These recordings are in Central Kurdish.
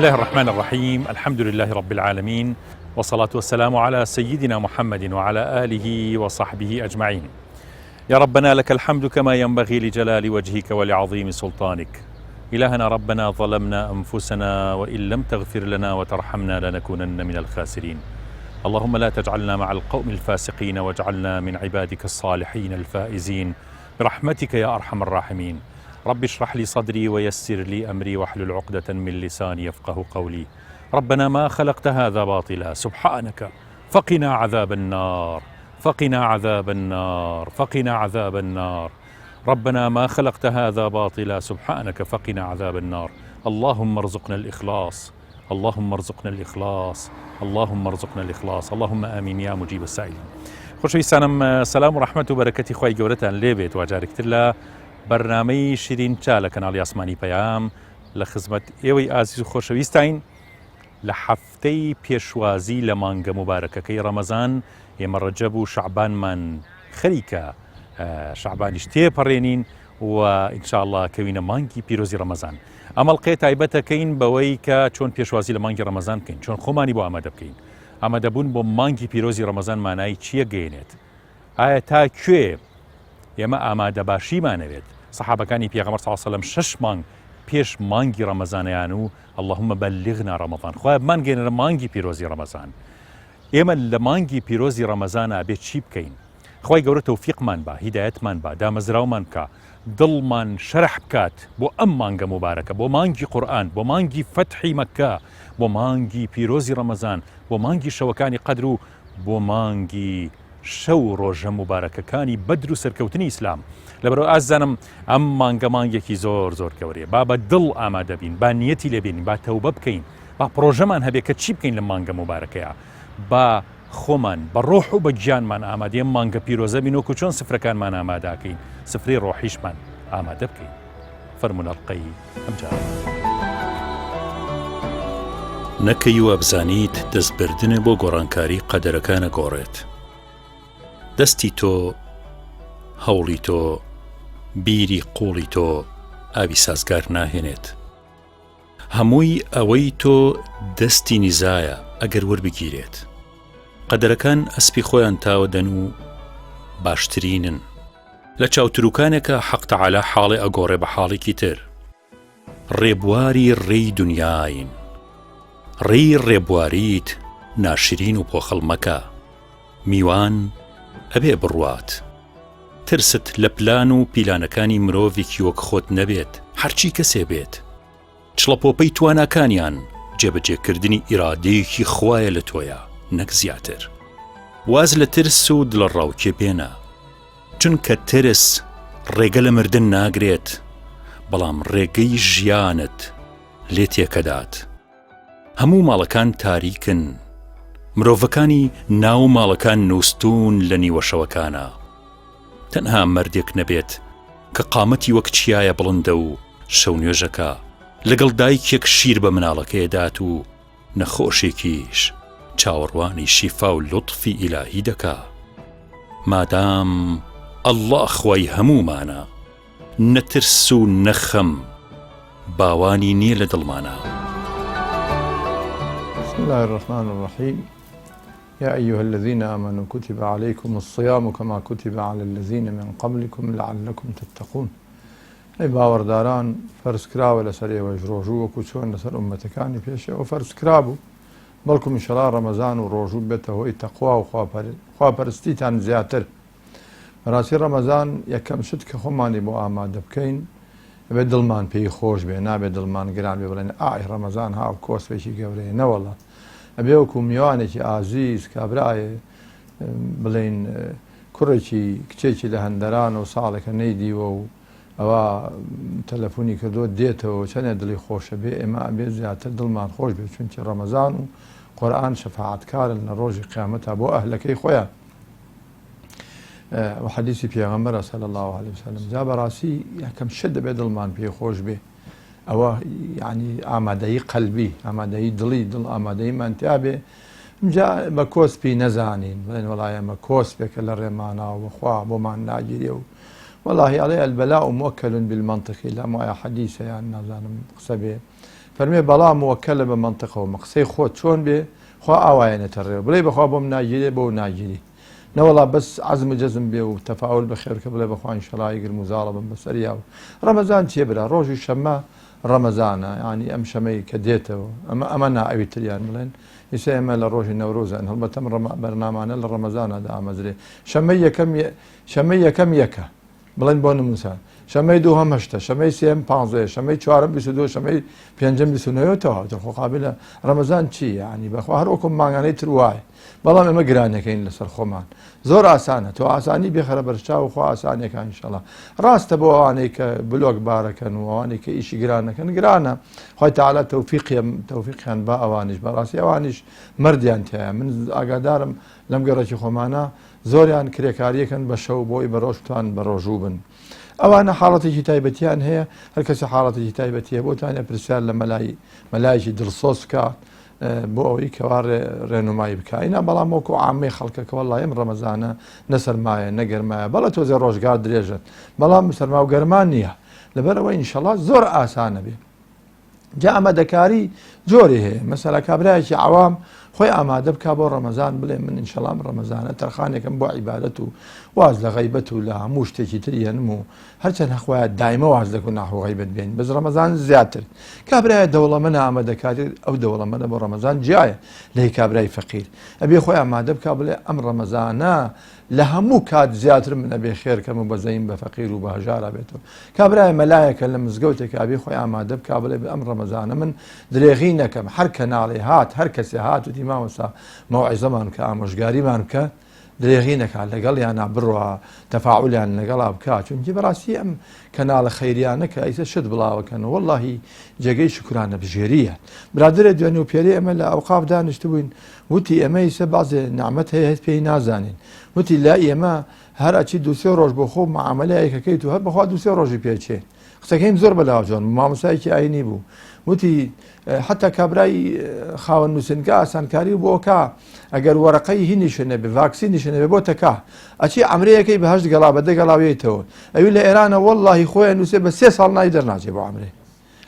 الله الرحمن الرحيم. الحمد لله رب العالمين، والصلاة والسلام على سيدنا محمد وعلى آله وصحبه أجمعين. يا ربنا لك الحمد كما ينبغي لجلال وجهك ولعظيم سلطانك. إلهنا ربنا ظلمنا أنفسنا وإن لم تغفر لنا وترحمنا لنكونن من الخاسرين. اللهم لا تجعلنا مع القوم الفاسقين واجعلنا من عبادك الصالحين الفائزين برحمتك يا أرحم الراحمين. رب اشرح لي صدري ويسر لي أمري واحلل عقدة من لساني يفقه قولي. ربنا ما خلقت هذا باطلا سبحانك فقنا عذاب النار، فقنا عذاب النار، فقنا عذاب النار. ربنا ما خلقت هذا باطلا سبحانك فقنا عذاب النار. اللهم ارزقنا الإخلاص، اللهم ارزقنا الإخلاص، اللهم ارزقنا الإخلاص، اللهم آمين يا مجيب السائلين. خۆشەویستانم، سلام و ڕەحمەت و بەرەکەتی خوای گەورەتان لێبێت و جارێکتر لە بەرنامەی شیرین چا لە کەناڵی ئاسمانی پەیام لە خزمەت ئێوەی ئازیز و خۆشەویستین لە هەفتەی پێشوازی لە مانگە مبارەکەکەی ڕەمەزان. ئێمە ڕەجەب و شەعبانمان خەریکە شەعبانیش تێپەڕێنین و ئینشاءالله کەوینە مانگی پیرۆزی ڕەمەزان. ئەمەڵقێ تایبەتەکەین بەوەی کە چۆن پێشوازی لە مانگی ڕەمەزان بکەین، چۆن خۆمانی بۆ ئامادە بکەین. ئامادەبوون بۆ مانگی پیرۆزی ڕەمەزان مانای چیە گەێنێت؟ ئایا تا کوێ ئێمە ئامادە باشیمانەوێت؟ سەحابەکانی پێغەمبەر صلی الله علیه و سلم 6 مانگ پێش مانگی ڕەمەزانیان و اللهم بلغنا ڕەمەزان، خۆی بمانگەێنە مانگی پیرۆزی ڕەمەزان. ئێمە لە مانگی پیرۆزی ڕەمەزانە بێت چی بکەین؟ خۆی گەورە تەوفیقمان بە، هیدایەتمان بە، دامەزراومان بکە، دڵمان شەرح بکات بۆ ئەم مانگە مبارەکە، بۆ مانگی قورئان، بۆ مانگی فەتحی مەککە، بۆ مانگی پیرۆزی ڕەمەزان، بۆ مانگی شەوەکانی قەدر و بۆ مانگی شەو ڕۆژە مبارەکەکانی بەدر و سەرکەوتنی ئیسلام. لەبەرەوە ئازانم ئەم مانگە مانگێکی زۆر زۆر گەورەیە. با بە دڵ ئامادە بین، با نیەتی لێبێنین، با تەوبە بکەین، با پرۆژەمان هەبێت کە چی بکەین لە مانگە مبارەکەیە، با خۆمان بە ڕۆح و بە گیانمان ئامادەیە مانگە پیرۆزە بین وەکو چۆن سفرەکانمان ئامادەکەین، سفرەی ڕۆحیشمان ئامادە بکەین. فەرمونە ئەڵقەی ئەمجار. نەکەی و ئەبزانیت دەستبردنە بۆ گۆڕانکاری قەدەرەکانە گۆڕێت. دەستی تۆ، هەوڵی تۆ، بیری قوڵی تۆ ئاوی سازگار ناهێنێت. هەمووی ئەوەی تۆ دەستی نیزایە ئەگەر وەربگیرێت. قەدەرەکان ئەسپی خۆیان تاوەدەن و باشترینن. لە چاوتروکانێکە حەق تەعالا حاڵێ ئەگۆڕێ بە حاڵێکی تر. ڕێبواری ڕێی دنیاین، ڕێی ڕێبواریت ناشرین و پۆخەڵ مەکە. میوان ئەبێ بڕوات، ترست لە پلان و پیلانەکانی مرۆڤێکی وەک خۆت نەبێت، هەرچی کەسێ بێت. چڵەپۆپەی تواناکانیان جێبەجێکردنی ئیرادەیەکی خوایە لە تۆیە، نەک زیاتر. واز لە ترس و دڵە ڕاوکێ بێنە، چونکە ترس ڕێگە لە مردن ناگرێت، بەڵام ڕێگەی ژیانت لێ تێکەدات. هەموو ماڵەکان تاریکن، مرۆڤەکانی ناو ماڵەکان نووستون لە نیوەشەوەکانە. تەنها مردێک نەبێت کە قامەتی وەک چیایە بڵندە و شەو نوێژەکە، لەگەڵ دایکێک شیر بە مناڵەکەیدات و نەخۆشێکیش چاوەڕوانی شیفا و لوتفی ئیلاهی دەکا. مادام ئەڵڵا خوای هەمومانە، نەترس و نەخەم باوانی نییە لە دڵمانە. بسم الله الرحمن الرحيم. يا أيها الذين آمنوا كتب عليكم الصيام كما كتب على الذين من قبلكم لعلكم تتقون. أي باوەڕداران فەرز کراوە لەسەر ئێوەش ڕۆژوو وەکو چۆن لەسەر ئومەتەکانی پێشەوە فەرز کرابوو، بەڵکو ئینشەڵا ڕەمەزان و ڕۆژوو بێتە هۆی تەقوا و خواپەرستیتان زیاتر. بەڕاستی ڕەمەزان یەکەم شت کە خۆمانی بۆ ئامادە بکەین ئەبێت دڵمان پێی خۆش بێ، نابێت دڵمان گران بێ بڵێن ئای ڕەمەزان هاو کۆسپێکی گەورەیە. نەوەڵڵا، ئەبێ وەکو میوانێکی ئازیز کابرایە بڵێن کوڕێکی کچێکی لە هەندەران و ساڵێکە نەیدیوە و ئەوە تەلەفۆنی کردووە دێتەوە چەندێ دڵی خۆشە بێ، ئێمە ئەبێت زیاتر دڵمان خۆش بێت، چونکە ڕەمەزان و قورئان شەفاعەتکارن لە ڕۆژی قیامەتە بۆ ئەهلەکەی خۆیان. و حەدیثی پێغەمبەرە صلی الله علیه وسلم جا بەڕاستی یەکەم شت دەبێت دڵمان پێی خۆش بێ، ئەوە یعنی ئامادەیی قەلبی، ئامادەیی دڵی، دڵ ئامادەییمان تیا بێ. جا بە کۆسپی نەزانین بڵێن وەڵای ئەمە کۆسپێکە لە ڕێماناوە بەخوا بۆمان ناگیرێ و والله عليه البلاء موكل بالمنطق لا ما حديث يعني نازانم قسە بێ فەرمێ بەڵام وەکەلە بە منطقەوە مەقسەی خۆت چۆن بێ خوا ئاوایەنێتە ڕێوە بڵێ بەخوا بۆم ناگیرێ بۆ ناگیری نەوەڵا بەس عەزم و جەزم بێ و تەفاول بەخێرکە بڵێ بەخوا ئینشەڵا گرم و زاڵە بم بەسەریا و ڕەمەزان چیە برا ڕۆژی شەممە ڕەمەزانە ینی ئەم شەمەی کە دێتەوە ئەمە نائەوی تریان بڵێن ئیسا ئێمە لە ڕۆژی نەورۆزان هەڵبەتەم بەرنامانە لە ڕەمەزانەدا ئامەزرێ شەمەی یەکەم یەکە بڵێن بۆ نموسان شەمەی دووهەم هەشتە شەمەی سێم پانزەیە شەمەی چوارەم 22 شەمەی پێنجەم 29ەوە دڵخۆقابلە ڕەمەزان چی ینی بەخوا هەر وەکم ماگانەی تر وایە بەڵام ئێمە گرانەکەین لەسەر خۆمان زۆر ئاسانە تۆ ئاسانی بێخەرە بەرچاو خوا ئاسانیەکە ئینشەڵا ڕاستە بۆ ئەوانەی کە بلۆک بارەکەن و ئەوانەی کە ئیشی گرانەکەن گرانە خۆی تەعالا تەوفیقیان بە ئەوانیش بەڕاستی ئەوانیش مردیان تایە من ئاگادارم لەم گەڕێکی خۆمانە زۆریان کرێکاریەکەن بە شەو بۆی بەڕۆژتان بە ڕۆژوو بن ئەوانە حاڵەتێکی تایبەتیان هەیە هەر کەسی حاڵەتێکی تایبەتیە بۆتانە پرسیار لە مەلایەکی دڵسۆز بکات بۆ ئەوەی کەوا ڕێنمایی بکاینا بەڵام وەکو عامەی خەڵکەکە وەڵڵای ئەم ڕەمەزانە نەسەرمایە نەگەرمایە بەڵە تۆزێ ڕۆژگار درێژن بەڵام سەرما و گەرمان نییە لەبەرەوە ئینشەڵا زۆر ئاسانە بێ جا ئەمەدەکاری جۆری هەیە مەسەلا کابرایەکی عوام خۆی ئامادە بکا بۆ ڕەمەزان بڵێ من ئینشەڵام ڕەمەزانە تەرخانێکم بۆ عیبادەت و واز لە غەیبەت و لە هەموو شتێکی تریەنم و هەرچەند هەخوایە دایمە واز دەکو ناحو غەیبەت بێن بەس ڕەمەزان زیاتر کابرایە دەوڵەمەنە ئامادەکاری ئەو دەوڵەمەنە بۆ ڕەمەزان جیایە لەی کابرای فەقیر ئەبێ خۆی ئامادە بکا بڵێ ئەم ڕەمەزانە لە هەموو کات زیاتر من ئەبێ خێرکەم و بەزەیم بە فەقیر و بەهەژارە بێتەوە کابرایە مەلایەکە لە مزگەوتێکە ئەبێ خۆی ئامادە بکا بڵێ ئەم ڕەمەزانە من درێغی نەکەم هەر کەناڵێ هات هەر کەسێ هات و دیماوەسا مەوعیزەمان کە ئامۆژگاریمان بکە درێغی نەکات لەگەڵ یانە بڕوە تەفاعولیان لەگەڵا بکات چونکی بەڕاستی ئەم کەناڵە خەیریانە کە ئەیسە شت بڵاوەکەن و وەڵڵاهی جێگەی شکرانە بژێریە برادرە دوێنێ و پێری ئەمە لە ئەوقاف دانیشت بووین وتی ئەمە ئیسە بازێ نعمەت هەیە هەست پێی نازانین وتی لا ئێمە هەر ئەچی دووسێ ڕۆژ بۆ خۆ معاملەیەکەکەیت و هەر بەخوا دووسێ ڕۆژی پێچێ قسەکەیم زۆر بەلاوجۆن مامۆسایەکی ئاینی بوو وتی حتا کابرای خاوەن نووسنگە ئاسانکاری بۆکە ئەگەر وەرەقەی هینیشنە بێ ڤاکسینیشنە بێ بۆ تەکا ئەچی ئەمرەیەکەی بەهشت گەڵا بەدە گەڵاوێتەوە ئەوی لە ئێرانە وەڵڵاهی خۆیان نووسێ بە 3 ساڵ نای دەرناچێ بۆ ئەمرێ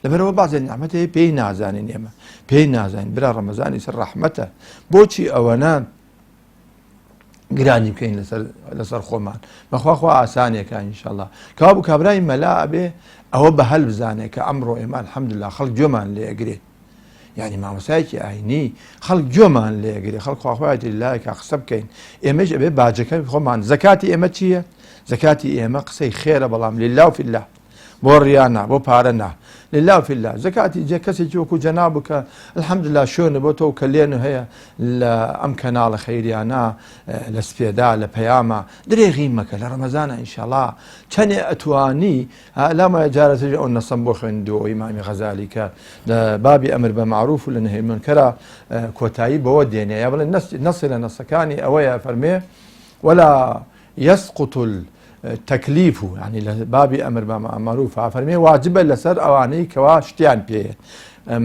لەبەرەوە بازێ نعمەت هەیە پێی نازانین ئێمە پێی نازانین برا ڕەمەزانی سەر ڕەحمەتە بۆچی ئەوەنە گرانی بکەین لەسەر خۆمان بەخواخوا ئاسانێکە ئینشەڵڵا کاوا بوو کابرای مەلا ئەبێ ئەوە بە هەل بزانێت کە ئەمڕۆ ئێمە الحەمدوللا خەڵک گوێمان لێگرێت یعنی مامۆسایەکی ئاینی خەڵک گوێمان لێگرێت خەڵک خواخوایەتی لایەکە قسە بکەین ئێمەش ئەبێ باجەکە خۆمان زەکاتی ئێمە چییە؟ زەکاتی ئێمە قسەی خێرە بەڵام لله و فیله بۆ ڕیانە بۆ پارە نا لله و فیله زەکاتی جێ کەسێکی وەکو جەناب بکە الحەمدوللا شوێنە بۆ تۆ کە لێن هەیە لە ئەم کەناڵە خەیریانە لە سپێدا لە پەیامە درێغی مەکە لە ڕەمەزانە ئینشەڵڵا چەندێ ئەتوانی لەمە جارەتەژ ئەو نەسەم بۆ خوێندووە ئیمامی غەزالی کە بابی ئەمر بە معروف و لە نەهی مونکەرە کۆتایی بەوە دێنێ یا بڵێن نەسی لە نەسەکانی ئەوەیە فەرمێ ولا يسقط تەکلیف و ینی لە بابی ئەمر بە معروف فەرمێ واجبە لەسەر ئەوانەی کەوا شتیان پێیە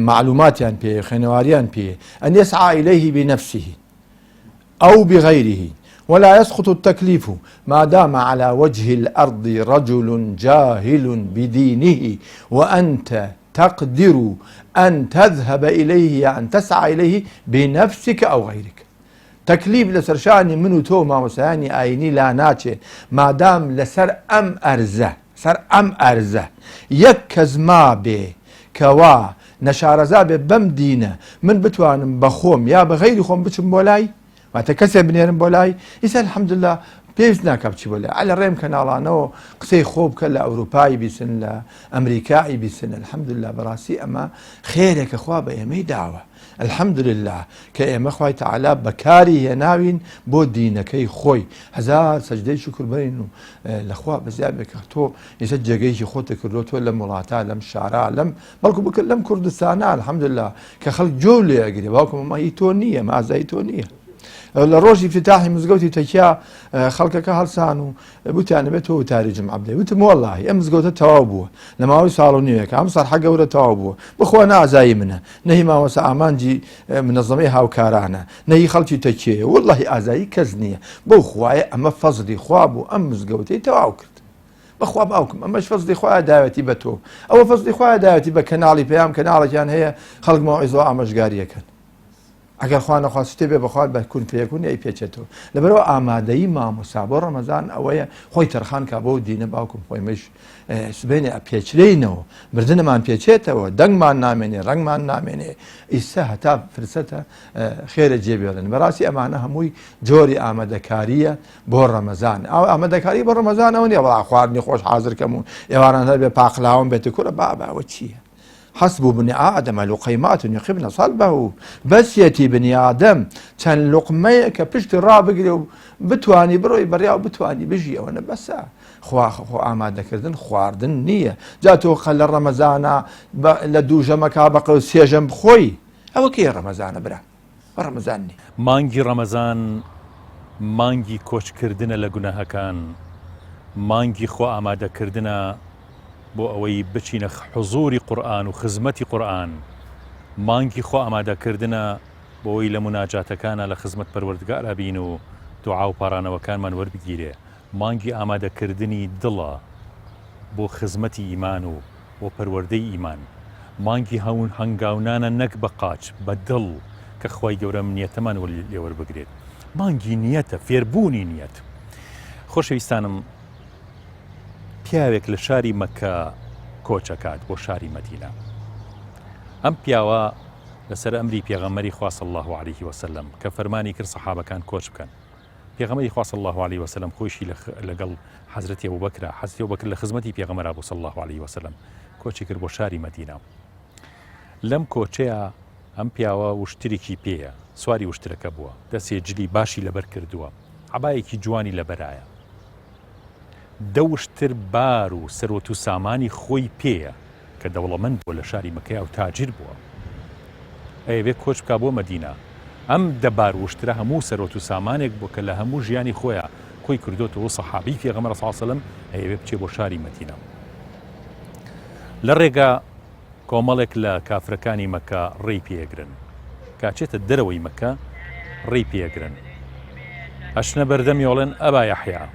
معلوماتیان پێ خوێنەواریان پێ ئەن يسعى إليه بنفسه أو بغيره ولا يسقط التكليف ما دام على وجه الأرض رجل جاهل بدينه وأنت تقدر أن تذهب إليه أن تسعى إليه بنفسك أو غيرك تەکلیف لەسەر شانی من و تۆ مامۆسایانی ئاینی لا ناچێ مادام لەسەر ئەم ئەرزە یەک کەس ما بێ کەوا نەشارەزا بێ بەم دینە من بتوانم بە خۆم یا بە غەیری خۆم بچم بۆ لای واتە کەسێ بنێرم بۆ لای ئیسا الحەمدوللا پێویست ناکە بچی بۆ لای لە ڕێم کەناڵانەوە قسەی خۆ بکە لە ئەوروپای بیسن لە ئەمریکای بیسن الحەمدوللا بەڕاستی ئەمە خێرێکە خوا بە ئێمەی داوە الحەمدولله کە ئێمە خوای تەعالا بەکاری هێناوین بۆ دینەکەی خۆی هەزار سەجدەی شوکر بەرین و لەخوا بەزیابێکە تۆ ئێستا جێگەیکی خۆتە کردو تۆ لە وڵاتە لەم شارە لەم بەڵکو بکرد لەم کوردستانە الحەمدولله کە خەڵک جۆ لێ ئەگرێ باوکم ئەمە تۆ نییە مازای تۆ نییە لە ڕۆژی افتتاحی مزگەوتی تەکیا خەڵکەکە هەڵسان و بوتیانە بێت تۆ تاریجم عەبدێ وتم وەڵڵاهی ئەم مزگەوتە تەواو بووە لە ماوەی ساڵ و نیوەیەکە ئەم سەرحە گەورە تەواو بووە بخوا نازایی منە نەهی مامۆستا ئامانجی منەظەمەی هاوکارانە نەهی خەڵکی تەکیەیە وەڵڵاهی ئازایی کەس نییە بەو خوایە ئەمە فەزلی خوا بوو ئەم مزگەوتەی تەواو کرد بەخوا باوکم ئەمەش فەزلی خۆیان داوەتی بە تۆ ئەوە فەزلی خۆیان داوەتی بە کەناڵی پێیان کەناڵێکیان هەیە خەڵک مەوعیزەوە ئامۆژگاریەکەن ئەگەر خوا نەخواستی بێ بەخوات بە کون پێکون ئەی پێچێتەوە لەبەرەوە ئامادەیی مامۆستا بۆ ڕەمەزان ئەوەیە خۆی تەرخان کا بۆ دینە باوکم خۆی مەش سبێنێ پێچرینەوە مردنەمان پێچێتەوە دەنگمان نامێنێ ڕەنگمان نامێنێ ئیسا هەتا فرسەتە خێرە جێبێڵن بەڕاستی ئەمانە هەمووی جۆری ئامادەکاریە بۆ ڕەمەزان ئەو ئامادەکاری بۆ ڕەمەزان ئەوە نیە بەڵا خواردنی خۆش حازرکەم و ئێواران هەر بێ پاقلاوم بێتە کورە باباوە چییە حسب بني آدم لقيمات يخبن صلبه بس يتي بني آدم كان لقمة كبشت رابق بتواني بروي بريا وبتواني بيجي وانا بس خو آماده كردن خواردن نية جاتو خل رمضان لدوجة مكابق وسيجم بخوي او كي رمضان برا رمضاني مانگی ڕەمەزان مانگی کۆچکردنە لە گوناهەکان مانگی خۆ ئامادەکردنە بۆ ئەوەی بچینە حوزوری قورئان و خزمەتی قورئان مانگی خۆ ئامادەکردنە بۆ ئەوەی لە مناجاتەکانە لە خزمەت پەروەردگارە بین و دوعا و پارانەوەکانمان وەربگیرێ مانگی ئامادەکردنی دڵە بۆ خزمەتی ئیمان و بۆ پەروەردەی ئیمان مانگی هەنگاونانە نەک بە قاچ بە دڵ کە خۆی گەورە نیەتەمان لێوەربگرێت مانگی نیەتە فێربوونی نیەت خۆشەویستانم پیاوێک لە شاری مەکە کۆچەکات بۆ شاری مەدینە ئەم پیاوە لەسەر ئەمری پێغەمبەری خوا صلی الله عليه وسلم کە فەرمانی کرد سەحابەکان کۆچ بکەن پێغەمبەری خوا صلی الله عليه وسلم خۆشی لەگەڵ حەزرەتی ئەبوبەکر حەزرەتی ئەبوبەکر لە خزمەتی پێغەمبەر بوو صلی الله عليه وسلم کۆچی کرد بۆ شاری مەدینە لەم کۆچەیە ئەم پیاوە وشترێکی پێیە سواری وشترەکە بووە دەستێ جلی باشی لەبەر کردووە عەبایەکی جوانی لەبەرایە دەوشتر بار و سەرۆت و سامانی خۆی پێیە کە دەوڵەمەند بووە لە شاری مەکەیە و تاجر بووە ئەیەوێ کۆچ بکا بۆ مەدینە ئەم دەبار وشترە هەموو سەرۆت و سامانێک بووە کە لە هەموو ژیانی خۆیە خۆی کردوتەوە سەحابی پێغەمبەر صلی الله علیه وسلم ئەیەوێ بچێ بۆ شاری مەدینە لە ڕێگا کۆمەڵێک لە کافرەکانی مەکە ڕێی پێگرن کاچێتە دەرەوەی مەکە ڕێی پێگرن ئەشنە بەردەمی ئەڵێن ئەبا یەحیا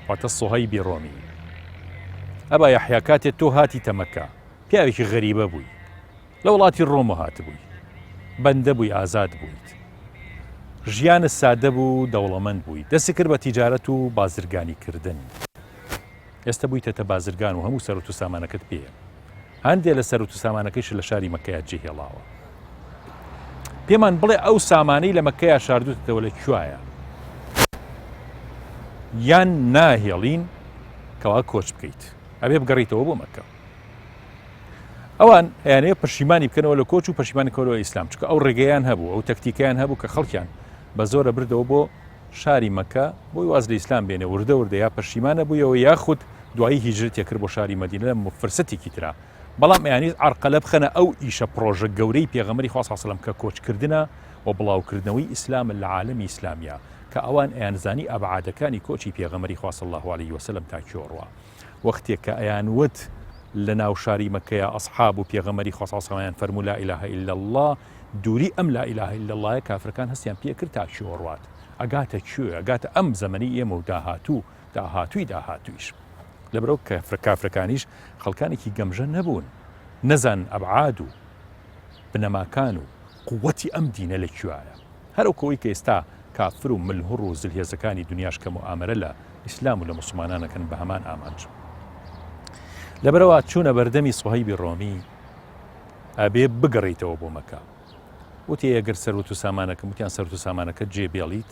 واتە سوهەیبی ڕۆمی ئەبا یەحیا کاتێک تۆ هاتیتە مەکە پیاوێکی غەریبە بووی لە وڵاتی ڕۆمە هاتبووی بەندە بووی ئازاد بوویت ژیانت سادە بوو دەوڵەمەند بووی دەستی کرد بە تیجارەت و بازرگانی کردن ئێستا بوویتە بازرگان و هەموو سەرۆت و سامانەکەت پێیە هەندێک لە سەرۆت و سامانەکەیش لە شاری مەکەیە جێهێڵاوە پێمان بڵێ ئەو سامانەی لە مەکەیە شاردوتەوە لە کوایە یان ناهێڵین کەوا کۆچ بکەیت ئەبێ بگەڕیتەوە بۆ مەکە ئەوان ئەیانەیە پەشیمانی بکەنەوە لە کۆچ و پەشیمانیکەوە ئیسلام چکە ئەو ڕێگەیان هەبوو ئەو تەکتیکیان هەبوو کە خەڵکیان بە زۆرە بردەوە بۆ شاری مەکە بۆی واز لە ئیسلام بێنێ وردە وردە یا پەشیمانە بوویەوە یاخود دوایی هیجرەتێ کرد بۆ شاری مەدینە لە فرسەتێکی ترا بەڵام ئەیانیت عەرقەلە بخەنە ئەو ئیشە پرۆژە گەورەی پێغەمبەری خوا صلی الله علیه وسلم کە کۆچکردنە و بڵاوکردنەوەی ئیسلام لە عالەمی ئیسلامیە کە ئەوان ئەیانزانی ئەبعادەکانی کۆچی پێغەمبەری خوا صلی الله عليه وسلم تا کۆڕوە وەختێک کە ئەیانوت لە ناو شاری مەکەیە ئەصحاب و پێغەمبەری خوا صلی الله عليه وسلم فەرموو لا إله إلا الله دووری ئەم لا إله إلا الله کافرەکان هەستیان پێ کرد تا کۆڕوات ئەگاتە کوێ ئەگاتە ئەم زەمەنی ئێمە و داهاتوویش لەبەرەوە کافرەکانیش خەڵکانێکی گەمژە نەبوون نەزان ئەبعاد و بنەماکان و قووەتی ئەم دینە لە کوایە هەرو کۆی کە ئێستا کافر و ملهوڕ و زلهێزەکانی دنیاش کە موئامەرە لە ئیسلام و لە موسڵمانانەکەن بە هەمان ئامانج لەبەرەوە چوونە بەردەمی سوهەیبی ڕۆمی ئەبێ بگەڕیتەوە بۆ مەکە وتی ئەگەر سەرۆت و سامانەکە وتیان سەرۆت و سامانەکە جێبێڵیت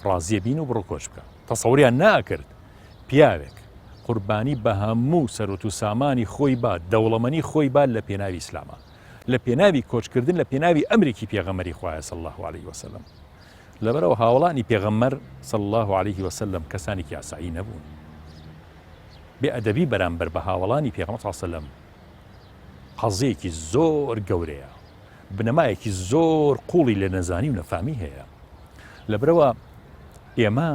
ڕازیە بین و بڕۆ کۆچ بکە تەسەووریان ناکرد پیاوێک قوربانی بە هەموو سەرۆت و سامانی خۆی با دەوڵەمەنی خۆی با لە پێناوی ئیسلامە لە پێناوی کۆچکردن لە پێناوی ئەمریکی پێغەمبەری خوایە صلی الله عليه وسلم لەبەرەوە هاوڵانی پێغەمبەر صلی الله عليه وسلم کەسانێکی ئاسایی نەبوون بێئەدەبی بەرامبەر بە هاوڵانی پێغەمبەر صلی الله عليه وسلم قەزەیەکی زۆر گەورەیە بنەمایەکی زۆر قوڵی لە نەزانی و نەفامی هەیە لەبەرەوە ئێمە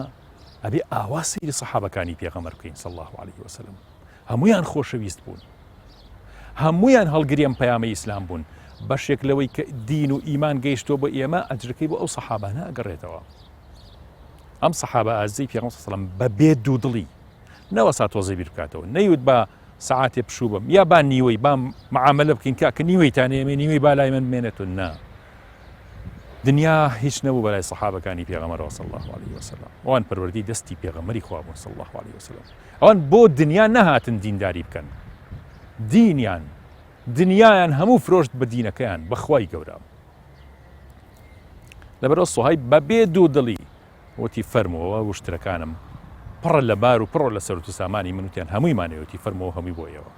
ئەبێ ئاوا سەیری سەحابەکانی پێغەمبەر بکەین صلی الله عليه وسلم هەمویان خۆشەویست بوون هەمویان هەڵگری ئەم پەیامەی ئیسلام بوون بەشێک لەوەی کە دین و ئیمان گەیشتۆ بە ئێمە ئەجرەکەی بۆ ئەو سەحابانە ئەگەڕێتەوە ئەم سەحابە ئازیزەی پێغەمبەر صلی الله علیه و سەلەم بە بێ دوودڵی نەوەسا تۆزەی بیر بکاتەوە، نەیوت بە سەعاتێ پشوو بم یا با نیوەی با معاملە بکەین کە نیوەیتان ئێمە نیوەی با لای من بمێنێتون. نا، دنیا هیچ نەبوو بەلای سەحابەکانی پێغەمبەرەوە صلی الله علیه و سەلەم. ئەوان پەروەردەی دەستی پێغەمبەری خوا بوون صلی الله علیه و سەلەم. ئەوان بۆ دنیا نەهاتن دینداری بکەن، دنیایان هەموو فرۆشت بە دینەکەیان بە خوای گەورە. لەبەرەوە سوهەیب بە بێ دوودڵی وتی فەرمووەوە وشترەکانم پڕە لە بار و پڕە لە سەرۆت و سامانی من، وتیان هەموویمانەوەتی فەرمەوە هەمووی بۆ ئێوە.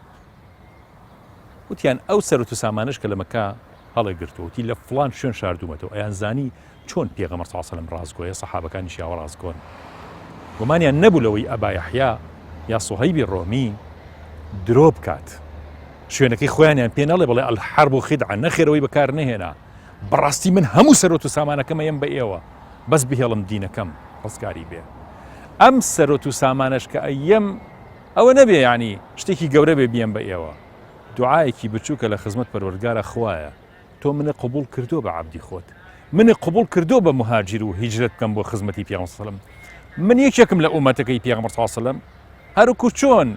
وتیان ئەو سەرۆت و سامانش کە لە مەکە هەڵی گرتووەتی لە فڵان شوێن شاردوومەتەوە. ئەیان زانی چۆن پێغەمبەر صلی الله علیه و سەلەم ڕازگۆیە، سەحابەکانیشی ئەوە ڕازگۆن. گومانیان نەبوو لەوەی ئەبا یەحیا یا سوهەیبی ڕۆمی درۆ بکات، شوێنەکەی خۆیانیان پێ نەڵێ بڵێ الحەرب خیدعە، نەخێرەوەی بەکار نەهێنا، بەڕاستی من هەموو سەرۆت و سامانەکەمە یم بە ئێوە، بەس بهێڵم دینەکەم ڕزگاری بێ. ئەم سەرۆت و سامانەش کە ئەیەم ئەوە نەبێ یعنی شتێکی گەورە بێ بیەم بە ئێوە، دوعایەکی بچووکە لە خزمەت پەروەردگارە خوایە، تۆ منە قبول کردو بە عەبدی خۆت، منە قبول کردو بە مهاجر و هیجرەت بکەم بۆ خزمەتی پێغەمبەر صلی الله علیه و سەلەم. من یەکێکم لە ئومەتەکەی پێغەمبەر صلی الله علیه و سەلەم، هەروکو چۆن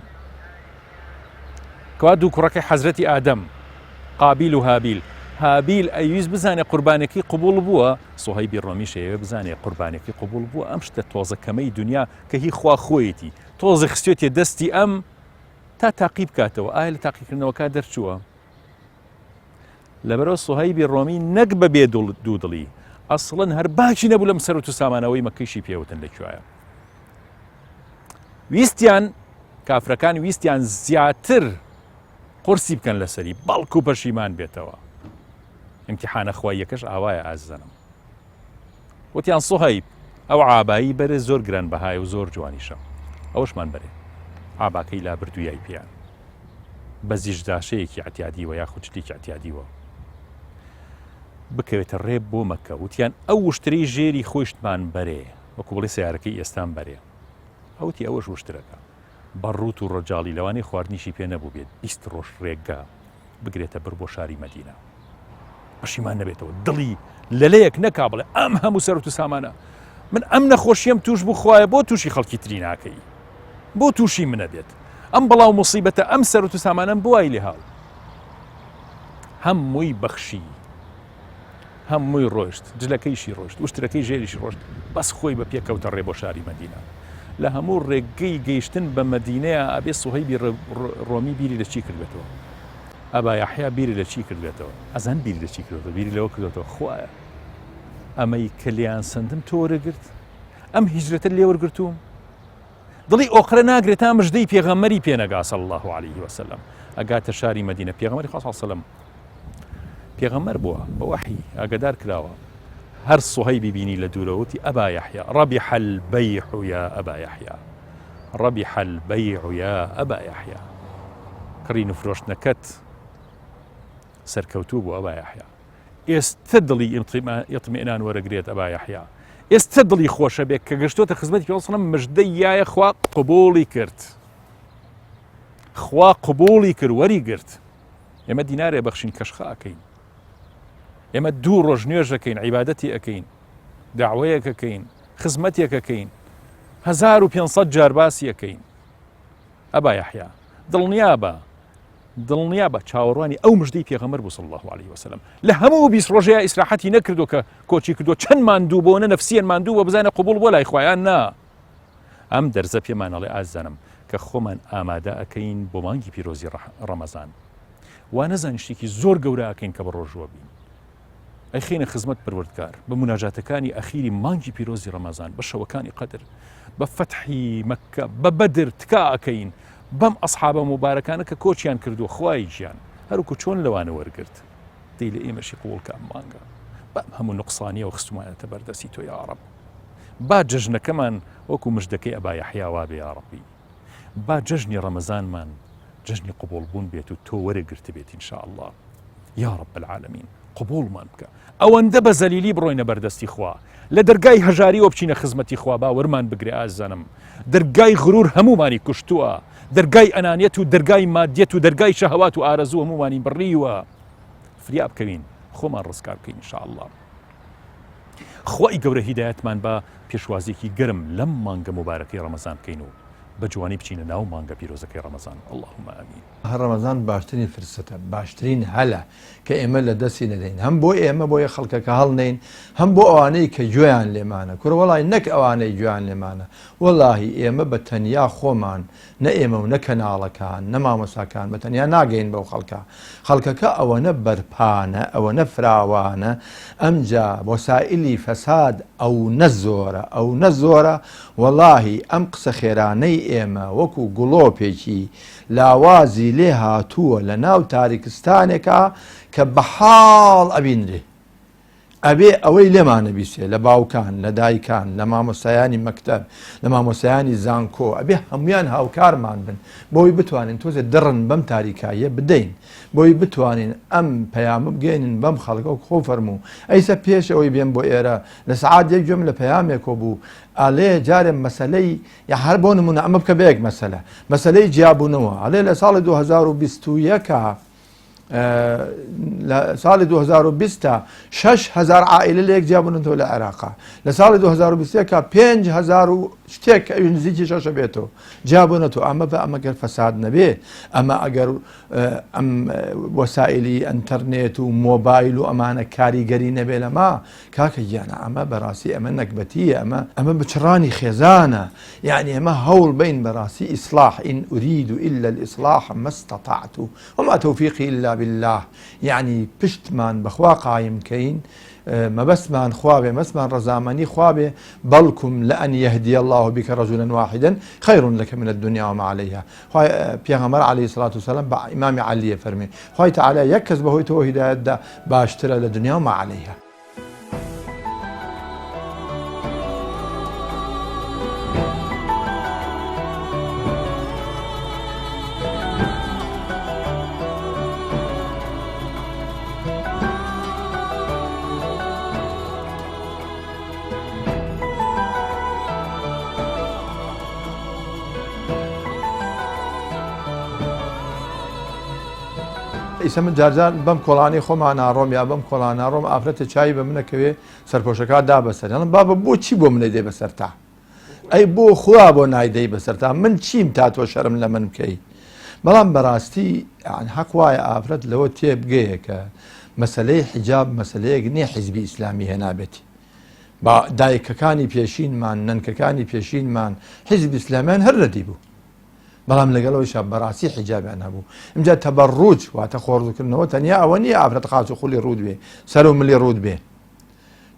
کەوا دوو کوڕەکەی حەزرەتی ئادەم قابیل و هابیل ئەیویست بزانێ قوربانێکی قبول بووە، سوهەیبی ڕۆمیش ئەوێ بزانێ قوربانێکی قبول بووە. ئەم شتە تۆزەکەمەی دنیا کە هی خوا خۆیەتی تۆزە خستێتێ دەستی ئەم تا تاقی بکاتەوە، ئایا لە تاقیکردنەوەکە دەرچووە. لەبەرەوە سوهەیبی ڕۆمی نەک بە بێ دوودڵی ئەسڵەن هەر باکی نەبوو لەم سەرۆت و سامانەوەی مەکەیشی پێوتن لەکوایە. ویستیان کافرەکان ویستیان زیاتر قورسی بکەن لەسەری، بەڵکو پەشیمان بێتەوە. امتحانە خوای یەکەش ئاوایە ئازیزانم. وتیان سوهەیب ئەو عابایی بەرێ زۆر گران بەهای و زۆر جوانیشە، ئەوەشمان بەرێ عاباکەی لا بردوویای پێیان بە زیژداشەیەکی ئەتیادیوە یا خوچتێکی ئەتیادیوە بکەوێتە ڕێ بۆ مەکە. وتیان ئەو وشترەی ژێری خۆشتمان بەرێ، وەکو بڵێ سیارەکەی ئێستان بەرێ. ئەوتی ئەوەش وشترەکە بەڕوت و ڕۆجاڵی لەوانەی خواردنیشی پێ نەبوو بێت 20 ڕۆژ ڕێگا بگرێتە بر بۆ شاری مەدینە، پەشیمان نەبێتەوە، دڵی لەلەیەک نەکا بڵێ ئەم هەموو سەرۆت و سامانە من ئەم نەخۆشیەم توش بوو، خوایە بۆ تووشی خەڵکی تری ناکەی، بۆ تووشی منە بێت، ئەم بەڵاو موسیبەتە ئەم سەرۆت و سامانەم بۆ وای لێ هاو. هەمووی بەخشی، هەمووی ڕۆشت، جلەکەیشی ڕۆشت، وشترەکەی ژێریشی ڕۆشت، بەس خۆی بە پێکەوتە ڕێ بۆ شاری مەدینە. لە هەموو ڕێگەی گەیشتن بە مەدینەیە ئەبێ سوهەیبی ڕۆمی بیری لە چی کردێتەوە، ئەبا یەحیا بیری لە چی کردێتەوە، ئەزان بیری لە چی کردێتەوە، بیری لەوە کردێتەوە خوایە ئەمەی کە لیان سندم تۆ وەرەگرت، ئەم هیجرەتە لێ وەرگرتووم، دڵی ئۆقرە ناگرێت تا مژدەی پێغەمبەری پێنەگا صلی الله علیه و سەلەم. ئەگاتە شاری مەدینە پێغەمبەری خوا صلی الله علیه و سەلەم پێغەمبەر بووە بە وەحی ئاگادار کراوە، هەر سوهەیبی بینی لە دوورەوەتی ئەبا یەحیا ڕەبیح البەیع یا ئەبا یەحیا، ڕەبیح البەیع یا ئەبا یەحیا، کڕین و فرۆشتنەکەت سەرکەوتوو بوو ئەبا یەحیا، ئێستا دڵی ئیطمئنان وەرەگرێت ئەبا یەحیا، ئێستا دڵی خۆشە بێت کە گەشتۆتە خزمەتی پێغەمبەر صلی الله علیه و سەلەم مژدەی یایە خوا قبوڵی کرد، خوا قبوڵی کرد وەری گرت. ئێمە دینارێ بەخشین کەشخە ئەکەین، ئێمە دوو ڕۆژ نوێژ ئەکەین، عیبادەتی ئەکەین، داوایەک ئەکەین، خزمەتێک ئەکەین، 1500 جار باسی ئەکەین. ئەبا یەحیا دڵنیا بە چاوەڕوانی ئەو مژدەی پێغەمبەر بوو صلی الله علیه و سەلەم، لە هەموو 20 ڕۆژەیە ئیسراحەتی نەکردو کە کۆچی کردو چەند ماندوو بۆنە نەفسیەن ماندوو بە بزانە قبول بۆ لای خوایان نا. ئەم دەرزە پێمانەڵێ ئازانم کە خۆمان ئامادە ئەکەین بۆ مانگی پیرۆزی ڕەمەزان، وا نەزان شتێکی زۆر گەورە ئەکەین کە بە ڕۆژوە بین. ئەیخینە خزمەت پەروەردگار بە مناجاتەکانی ئەخیری مانگی پیرۆزی ڕەمەزان، بە شەوەکانی قەدر، بە فەتحی مەککە، بە بەدر تکا ئەکەین بەم ئەسحابە مبارەکانە کە کۆچیان کردو خوای گیان، هەروکو چۆن لەوانە وەرگرت، دەی لە ئێمەشی قوڵکە ئەم مانگە بەم هەموو نوقسانیە و خستومانەتە بەردەستی تۆ یا ڕەب. با جەژنەکەمان وەکو مژدەکەی ئەبا یەحیا وا بێ یا ڕەبی، با جەژنی ڕەمەزانمان جەژنی قبوڵبوون بێت و تۆ وەرەگرت بێت ئینشاء الله یا ڕەب العالەمین، قبوڵمان بکە. ئەوەندە بە زەلیلی بڕۆینە بەردەستی خوا، لە دەرگای هەژاریەوە بچینە خزمەتی خوا، با وەرمان بگرێ ئازانم، دەرگای غرور هەمومانی کوشتووە، دەرگای ئەنانیەت و دەرگای مادیەت و دەرگای شەهەوات و ئارەزوو هەمومانی بڕیوە، فریا بکەوین خۆمان ڕزگار بکەین ئینشاء الله. خۆی گەورە هیدایەتمان بە پێشوازیێکی گەرم لەم مانگە مبارەکەی ڕەمەزان بکەین و بە جوانی بچینە ناو مانگە پیرۆزەکەی ڕەمەزان. اللهم ئامین. هەر ڕەمەزان باشترین فرسەتە، باشترین هەلە کە ئێمە لە دەستی نەدەین، هەم بۆ ئێمە بۆیە خەڵکەکە هەڵنین، هەم بۆ ئەوانەی کە گوێیان لێمانە. کوڕ وەڵی نەک ئەوانەی گوێیان لێمانە، وەڵاهی ئێمە بە تەنیا خۆمان، نە ئێمە و نە کەناڵەکان نە مامۆساکان بە تەنیا ناگەین بەو خەڵکەکە ئەوەنە بەرپانە، ئەوەنە فراوانە، ئەمجا وەسائلی فەساد ئەو نەزۆرە وەڵاهی ئەم قسە خێرانەی ئێمە وەکو گوڵۆپێکی لاوازی لێ هاتووە لە ناو تاریکستانێکە کە بەحاڵ ئەبینرێ، ئەبێ ئەوەی لێمانە بیسێ لە باوکان، لە دایکان، لە مامۆسایانی مەکتەب، لە مامۆسایانی زانکۆ، ئەبێ هەمویان هاوکارمان بن بۆی بتوانین تۆزێ دڕن بەم تاریکاییە بدەین، بۆی بتوانین ئەم پەیامە بگەێنن بەم خەڵکە و خۆ فەرموو. ئەیسە پێش ئەوەی بێن بۆ ئێرە لە سەعات یەک گوێم لە پەیامێکۆ بوو، ئەڵێ جارێ مەسەلەی یا هەر بۆ نمونە ئەمە بکە بەیەک مەسەلەی جیابوونەوە، ئەڵێ لە ساڵی 2021 لە ساڵی 2020 6,000 عائلە لە یەک جیابوونەوە لە عێراقا، لە ساڵی 2021 5,000 شتێک ئەوی نزیکی شەشە بێتەوە جیابوونەوە. ئەمە بە ئەمەگەر فەساد نەبێ، ئەمە ئەگەر ئەم وەسائلی ئەنتەرنێت و مۆبایل و ئەمانە کاریگەری نەبێ لەما کاکە گیانە ئەمە بەڕاستی ئەمە نەکبەتیە، ئەمە بچڕانی خێزانە، یعنی ئەمە هەوڵ بین بەڕاستی ئیسلاح ئین ئورید إلا الإصلاح ما استطعت وما توفيقي إلا بالله. یعنی پشتمان بەخوا قایم کەین، مەبەستمان خوابێ، مەسمان ڕەزامەنی خوابێ، بەڵکم لأن يهدي الله بك رجلا واحدا خير لك من الدنيا وما عليها. پێغەمبەر عليه الصلاة والسلام بە ئیمامی عەلیە فەرمێ خوای تەعالی یەک کەس بەهۆی تۆ هیدایەتدا باشترە لە دنیا وما عليها. ئیسە من جارجار بەم کۆڵانی خۆمان ناڕۆم یا بەم کۆڵان ناڕۆم ئافرەتە چای بە منەکەوێ سەرپۆشەکە دا بەسەر، ئەڵێم بابە بۆچی بۆ منە دێ بەسەر تا؟ ئەی بۆ خوا بۆ نایدەی بەسەر تا؟ من چیم تا تۆ شەرم لە من بکەی؟ بەڵام بەڕاستی حەق وایە ئافرەت لەوە تێبگەیە کە مەسەلەی حیجاب مەسەلەیەک نییە حیزبی ئیسلامی هێنابێتی. با دایکەکانی پێشینمان، نەنکەکانی پێشینمان حیزبی ئیسلامیان هەر ڕەدی بوو، بەڵام لەگەڵەوەیشە بەڕاستی حیجابیان هەبوو. ئەمجا تەبەڕوج واتە خۆڕدوکردنەوە تەنیا ئەوە نییە ئافرەت قاچ و خولی ڕوود بێ، سەر و ملی ڕوود بێ.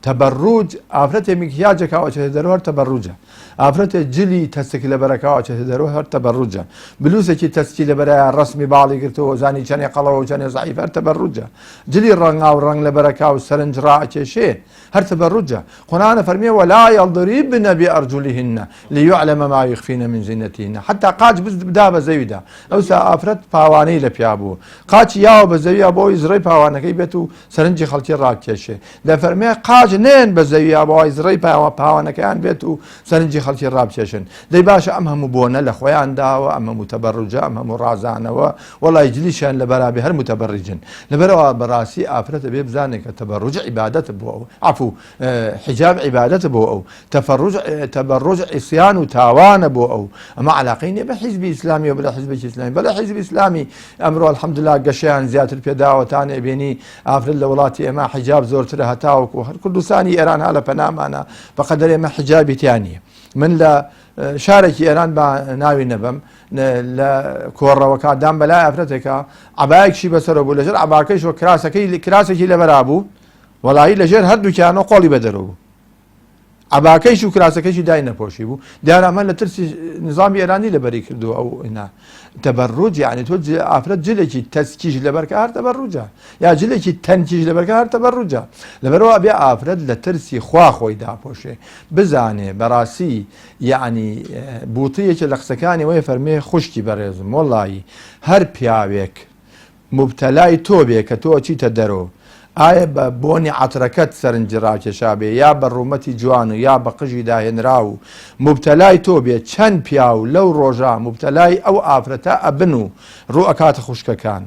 تەبەڕوج ئافرەتێ مکیاجێکاوە چێتە دەرەوە هەر تەبەڕوجە، ئافرەتێ جلی تەستێکی لە بەرەکەوە چێتە دەرەوە هەر تەبەڕوجە، بلووسێکی تەستی لە بەرایە ڕسمی باڵی گرتەوە زانی چەنێ قەڵەوە و چەنێ زەعیف هەر تەبەڕوجە، جلی ڕەنگا و ڕەنگ لە بەرەکا و سەرنج ڕائەکێشێ هەر تەبەڕوجە. قورئانە فەرمیێ وەلا یەضریبن بئەرجولیهن لیعلم ما یخفین من زینەتیهن. حتا قاچ بدا بە زەویدا، ئەوسا ئافرەت پاوانەی لە پیا بوو، قاچی یاوە بە زەویە بۆی زڕەی پاوانەکەی بێت و سەرنجی خەڵکی ڕاکێشێ. دەفەرمێ قاچ نێن بە زەویە بۆی زڕەی پاوانەکەیان بێت و سەرنجی خەڵکی ڕابکێشن. دەی باشە ئەم هەموو بۆنە لە خۆیان داوە، ئەم هەموو تەبەڕوجە، ئەم هەموو ڕازانەوە، وەڵای جلیشیان لە بەرابێ هەر متەبەڕیجن. لەبەرەوە بەڕاستی ئافرەتە بێ بزانێت کە تەبەڕوج عیبادەتە بۆ ئەو، عەفوو حیجاب عیبادەتە بۆ ئەو، تەبەڕوج عیسیان و تاوانە بۆ ئەو. ئەمە عەلاقەی نییە بە حیزبی ئیسلامی و بەلە حیزبێکی ئیسلامی، بەلە حیزبی ئیسلامی ئەمڕۆ ئەلحەمدولیلا گەشەیان زیاتر پێداوەتانێ بینی ئافرەت لە وڵاتی ئێمە حیجاب زۆرترە هەتاوەکو هەر کوردستانی ئێران هەڵە پەنامانە بەقەدەر ئێمە حیجابی تیان نییە. من لە شارێکی ئێران بە ناوی نەبم لە کۆڕەوەکدام بەلای ئافرەتێکە عەبایەکشی بەسەرەوە بوو، لەژێر عەباکەیشەوە کراسێکی لەبەرا بوو، وەڵایی لەژێر هەردووکیانەوە قۆڵی بەدەرەوە بوو، عەباکەیش و کراسەکەیشی دای نەپۆشی بوو. دیارە ئەمە لە ترسی نظامی ئێرانی لەبەری کردووە ئەو ئینا تەبەڕوج، یعنی تۆ ئافرەت جلێکی تەسکیش لەبەرکە هەر تەبەڕوجە، یا جلێکی تەنکیش لەبەرکە هەر تەبەڕوجە. لەبەرەوە بێ ئافرەت لە ترسی خوا خۆی داپۆشێ، بزانێ بەڕاستی یعنی بوتیەکی لە قسەکانی وەی فەرمێ خوشکی بەڕێزم وەڵایی هەر پیاوێک مبتەلای تۆ بێ کە تۆ چیتە دەرەوە ئایا بە بۆنی عترەکەت سەرنج ڕاکێشابێ یا بە ڕوومەتی جوان و یا بە قژی داهێنرا و مبتەلای تۆ بێ چەند پیا و لەو ڕۆژە مبتەلای ئەو ئافرەتە ئەبن و ڕوو ئەکاتە خوشکەکان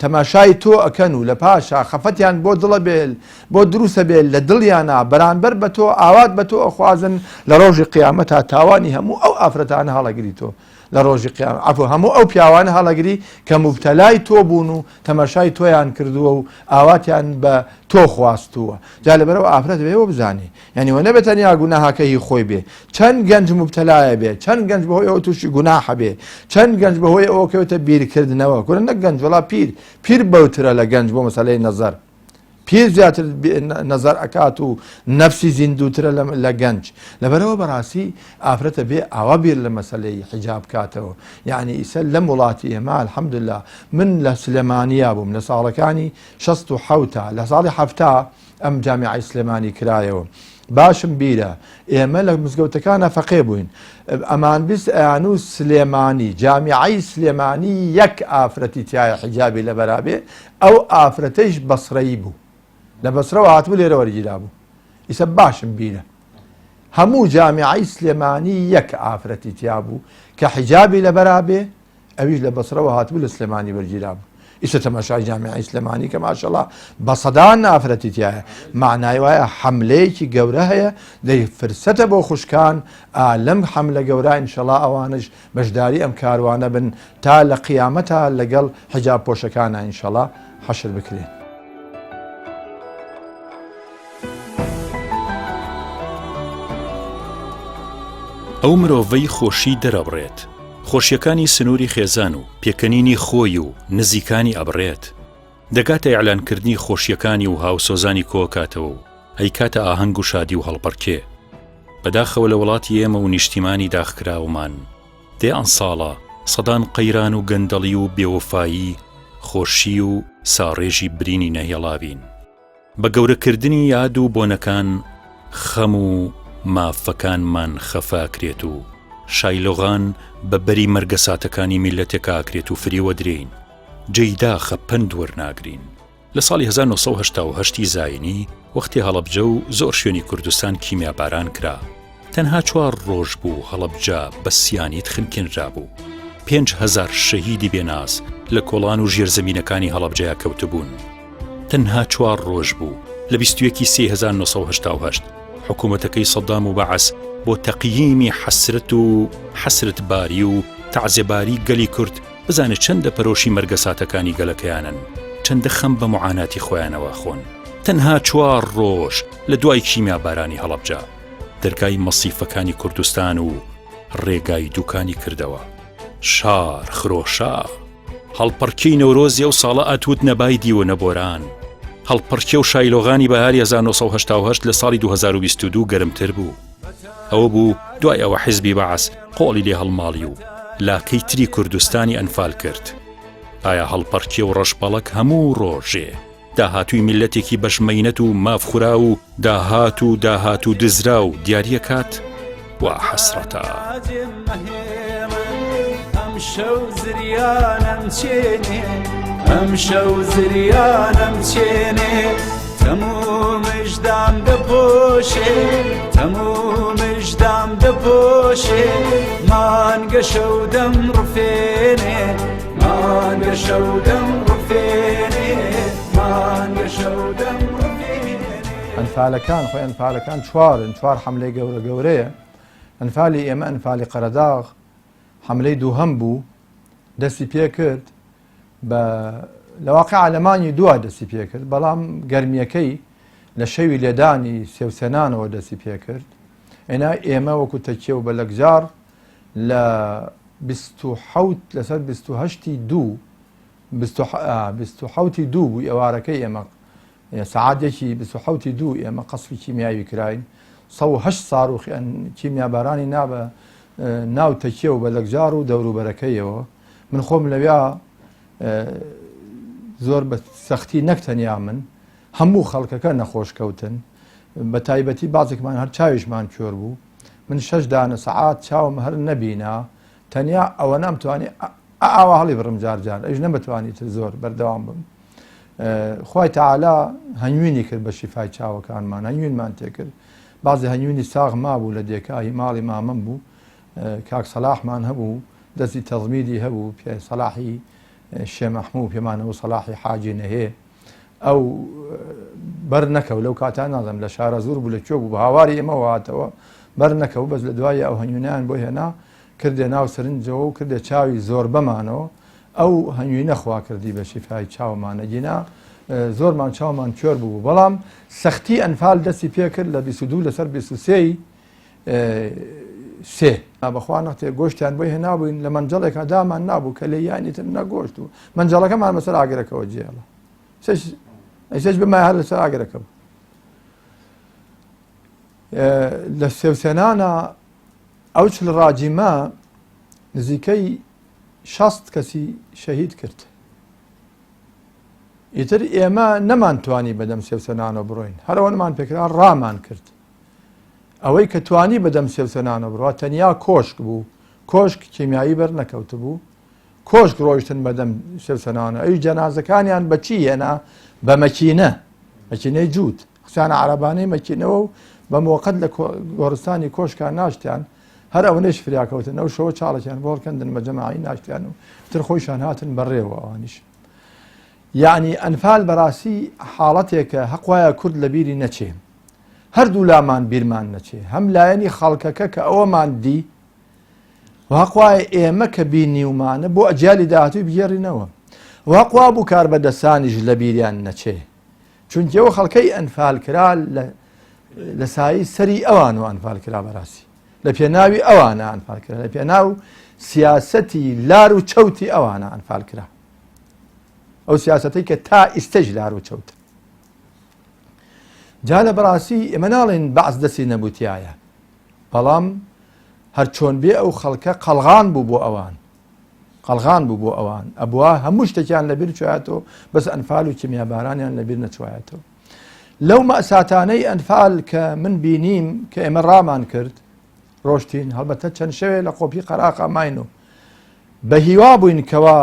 تەماشای تۆ ئەکەن و لە پاشا خەفەتیان بۆ دڵە بێت بۆ دروستە بێت لە دڵیانە بەرامبەر بە تۆ ئاوات بە تۆ ئەخوازن لە ڕۆژی قیامەتە تاوانی هەموو ئەو ئافرەتانە هەڵەگری تۆ لە ڕۆژی قیامەت عفو هەموو ئەو پیاوانە هەڵەگری کە مبتەلای تۆ بوون و تەماشای تۆیان کردووە و ئاواتیان بە تۆ خواستووە جا لەبەرەوە ئافرەت بێەوە بزانێ یعنی وە نەبێتەنیا گوناهاکەی خۆی بێ چەند گەنج مبتەلایە بێ چەند گەنج بەهۆی ئەوە تووشی گوناحە بێ چەند گەنج بەهۆی ئەوە کەوتە بیرکردنەوە گورە نەک گەنج وڵا پیر بەوترە لە گەنج بۆ مەسەلەی نەزەر پیر زیاتر نەزەر ئەکات و نەفسی زیندووترە لە گەنج لەبەرەوە بەڕاستی ئافرەتە بێ ئاوا بیر لە مەسەلەی حیجاب کاتەوە یعنی ئیسە لەم وڵاتی ئێمە الحەمدوللا من لە سلێمانیا بووم لە ساڵەکانی 67 لە ساڵی 7 ئەم جامیعەی سلێمانی کرایەوە باشم بیرە ئێمە لە مزگەوتەکانە فەقێ بووین ئەمان بیست ئەیان و سلێمانی جامیعەی سلێمانی یەک ئافرەتی تایە حیجابی لە بەرابێ ئەو ئافرەتەیش بەسڕەیی بوو لە بەسرەوە هاتبوو لێرە وەرگیرا بوو ئیسە باشم بیرە هەموو جامیعەی سلێمانی یەک ئافرەتی تیا بوو کە حیجابی لە بەرابێ ئەویش لە بەسرەوە هاتبوو لە سلێمانی وەرگیرا بوو ئیسە تەماشای جامیعەی سلێمانی کە ماشەڵڵا بە سەدان ئافرەتی تایە معنای وایە حەملەیەکی گەورە هەیە دەی فرسەتە بۆ خوشکان لەم حەملە گەورە ئینشەڵڵا ئەوانش بەشداری ئەم کاروانە بن تا لە قیامەتە لەگەڵ حیجاب پۆشەکانە ئینشەڵڵا حەشر بکرێن ئەو مرۆڤەی خۆشی دەرەبڕێت خۆشیەکانی سنووری خێزان و پێکەنینی خۆی و نزیکانی ئەبڕێت دەگاتە ئیعلانکردنی خۆشیەکانی و هاوسۆزانی کۆکاتەوە و هەیکاتە ئاهەنگ و شادی و هەڵپەرکێ بەداخەوە لە وڵاتی ئێمە و نیشتیمانی داخکراومان دێ ئەن ساڵە سەدان قەیران و گەندەڵی و بێوەفایی خۆشی و ساڕێژی برینی نەهێڵاوین بە گەورەکردنی یاد و بۆنەکان خەم و مافەکانمان خەفاکرێت و شایلۆغان بە بەری مەرگەساتەکانی میلەتێک ئاکرێت و فریوە درێین جەیدا خەپەند وەرناگرین لە ساڵی 1970 زاینی وەختی هەڵەبجە و زۆر شوێنی کوردستان کیمیاباران کرا تەنها 4 ڕۆژ بوو هەڵەبجە بە سیانیت خنکێنرا بوو 5,000 شەهیدی بێناس لە کۆڵان و ژێرزەمینەکانی هەڵەبجەیە کەوتبوون تەنها 4 ڕۆژ بوو لە 21 سێ 1970 حکوومەتەکەی سەدام و بەعەس بۆ تەقییمی حەسرت باری و تەعزیەباری گەلی کورد بزانێت چەندە پەرۆشی مەرگەساتەکانی گەلەکەیانن چەندە خەم بە معاناتی خۆیانەوە خۆن تەنها 4 ڕۆژ لە دوای کیمیابارانی هەڵەبجە دەرگای مەسیفەکانی کوردستان و ڕێگای دووکانی کردەوە شار خرۆشا هەڵپەرکەی نەورۆزی ئەو ساڵە ئەتوت نەبای دیوە نەبۆران هەڵپەرکێ و شایلۆغانی بەهاری 1970 لە ساڵی 2022 گەرمتر بوو ئەوە بوو دوای ئەوە حیزبی بەعەس قۆڵی لێ هەڵماڵی و لاکەی تری کوردستانی ئەنفال کرد ئایا هەڵپەرکێ و ڕەشپەڵک هەموو ڕۆژێ داهاتووی میلەتێکی بەشمەینەت و مافخورا و داهات و دزرا و دیاریەکات وا حەسرەتە ئەم شەو زریانم چێنێ تەمومشدام دەپۆشێ مانگە شەو دەم ڕفێنێ ئەنفالەکان خۆی ئەنفالەکان چوار حەملەی گەورەیە ئەنفالی ئێمە ئەنفالی قەرەداغ حەملەی دووهەم بوو دەستی پێ کرد بە لەواقع ئەلمانی دووە دەستی پێ کرد بەڵام گەرمیەکەی لە شەوی لێدانی سێوسێنانەوە دەستی پێ کرد ئێنا ئێمە وەکو تەکیە و بەلەگزار لە 27 لەسەر 27 بوو ئێوارەکەی ئێمە سەعاتێکی 27 ئێمە قەسفی کیمیاوی کراین 108 ساڕوخی کیمیابارانی نابە ناو تەکیە و بەلەگزار و دەوروبەرەکەیەوە من خۆم لەویا زۆر بە سەختی نەکتەنیا من هەموو خەڵکەکە نەخۆش کەوتن بە تایبەتی بازێکمان هەر چاویشمان کۆر بوو من 6 دانە سەعات چاوم هەر نەبینا تەنیا ئەوە نامتوانی ئاوا هەڵی بڕم جارجار ئەوش نەمەتوانیت زۆر بەردەوام بم خوای تەعالا هەنوێنی کرد بە شیفای چاوەکانمان هەنوێنمان تێکرد بازی هەنوێنی ساغ مابوو لە دێکایی ماڵی مامەم بوو کاک سەلاحمان هەبوو دەستی تەزمیدی هەبوو پێ سەلاحی شێ مەحموو پێمانەوە سەلاحی حاجی نەهێ ئەو بەر نەکەو لەو کاتان نازم لە شارە زۆر بوو لە کوێ بوو بە هاواری ئێمە هاتەوە بەر نەکەو بەس لە دوای ئەو هەنوێنیان بۆ هێنا کردێ ناو سرنجەوە و کردێ چاوی زۆر بەمانەوە ئەو هەنوێنە خوا کردی بە شیفای چاومانە گینا زۆرمان چاومان کوێر بوو بەڵام سەختی ئەنفال دەستی پێکرد لە 22 لەسەر 23 سێ بەخوا نەختێ گۆشتیان بۆی هێنابووین لە مەنجەڵێکا دامان نابوو کە لە یانیتر نەگۆشت و مەنجەڵەکەمان بەسەر ئاگرەکەەوە جێڵە ئەیسەش بمای هەر لەسەر ئاگرەکە بوو لە سێوسێنانە ئەو چل ڕاجیمە نزیکەی 60 کەسی شەهید کرد ئیتر ئێمە نەمانتوانی بەدەم سێوسێنانە بڕۆین هەرەوە نمان پێکرا ڕامان کرد ئەوەی کە توانی بەدەم سێوسێنانە بڕوە تەنیا کۆشک بوو کۆشک کیمیایی بەر نەکەوت بوو کۆشک ڕۆیشتن بەدەم سێوسێنانە ئەوی جەنازەکانیان بەچی هێنا بە مەکینەی جووت قسانە عەرەبانەی مەکینەوە و بە مۆقەت لە گۆڕستانی کۆشکان ناشتیان هەر ئەوەنەش فریاکەوتن ئەو شەوە چاڵێکیان بۆڵکەندن بە جەماعی ناشتیان و تر خۆیشان هاتن بەڕێوە ئەوانیش یعنی ئەنفال بەڕاستی حاڵەتێکە حەقوایە کورد لە بیری نەچێ هەردوو لامان بیرمان نەچێ هەم لایەنی خەڵکەکە کە ئەوەمان دی وەحەقوایە ئێمە کە بینیومانە بۆ ئەجیالی داهاتووی بگێڕینەوە وەحەقوا بوو کار بەدەستانیش لە بیریان نەچێ چونکە ئەوە خەڵکەی ئەنفال کرا لە سایی سەری ئەوان و ئەنفال کرا بەڕاستی لە پێناوی ئەوانە ئەنفال کرا لە پێناو سیاسەتی لار و چەوتی ئەوانە ئەنفال کرا ئەو سیاسەتەی کە تا ئیستەژ لار و چەوتە جا لە بەڕاستی ئێمە ناڵێن بەعز دەستی نەبووتیایە بەڵام هەر چۆن بێ ئەو خەڵکە قەڵغان بوو بۆ ئەوان قەڵغان بوو بۆ ئەوان ئەبووە هەموو شتێکیان لەبیر چوایەتەوە بەس ئەنفال و کیمیابارانیان لەبیر نەچوایەتەوە لەو مەئساتانەی ئەنفال کە من بینیم کە ئێمە ڕامان کرد ڕۆشتین هەڵبەتە چەند شەوێ لە قۆپی قەراقا ماینەوە بە هیوا بووین کەوا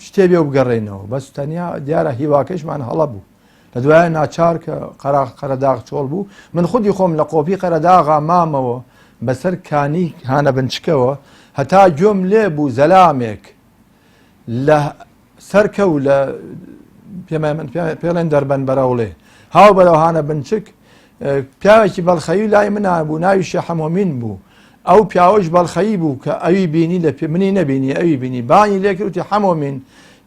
شتێ بێ و بگەڕێنەوە بەس تەنیا دیارە هیواکەشمان هەڵە بوو لە دوایە ناچار کە قەرەداغ چۆڵ بوو من خودی خۆم لە قۆپی قەرەداغا مامەوە بەسەر کانی هانە بنچکەوە هەتا گوێم لێ بوو زەلامێک لە سەرکە و لە پێڵێن دەربەن بەرەوڵێ هاو بەرەو هانە بنچک پیاوێکی بەڵخەیی لای منە بوو ناوی شێخ حەمۆمین بوو ئەو پیاوەش بەڵخەیی بوو کە ئەوی بینی لە منی نەبینی ئەوی بینی بانی لێکردی حەمۆمین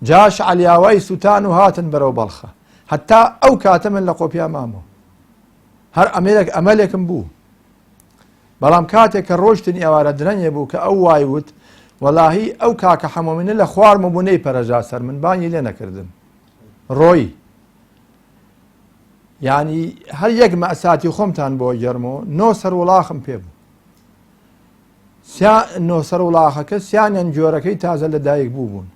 جاش عەلیاوای سووتان و هاتن بەرەو بەڵخە هەتا ئەو کاتە من لە قۆپیا مامەوە هەر ئەمەلێکم بوو بەڵام کاتێک کە ڕۆشتنی ئەوارە درەنگێ بوو کە ئەو وایوت وەڵاهی ئەو کاکە حەمۆمینە لە خوارمە بوو نەی پەرەژا سەر من بانی لێ نەکردم ڕۆی یعنی هەر یەک مەئساتی خۆمتان بۆ گەرمەوە نۆ سەر وڵاخم پێ بوو نۆ سەر وڵاخەکە سیانیان جۆرەکەی تازە لە دایک بوو بوون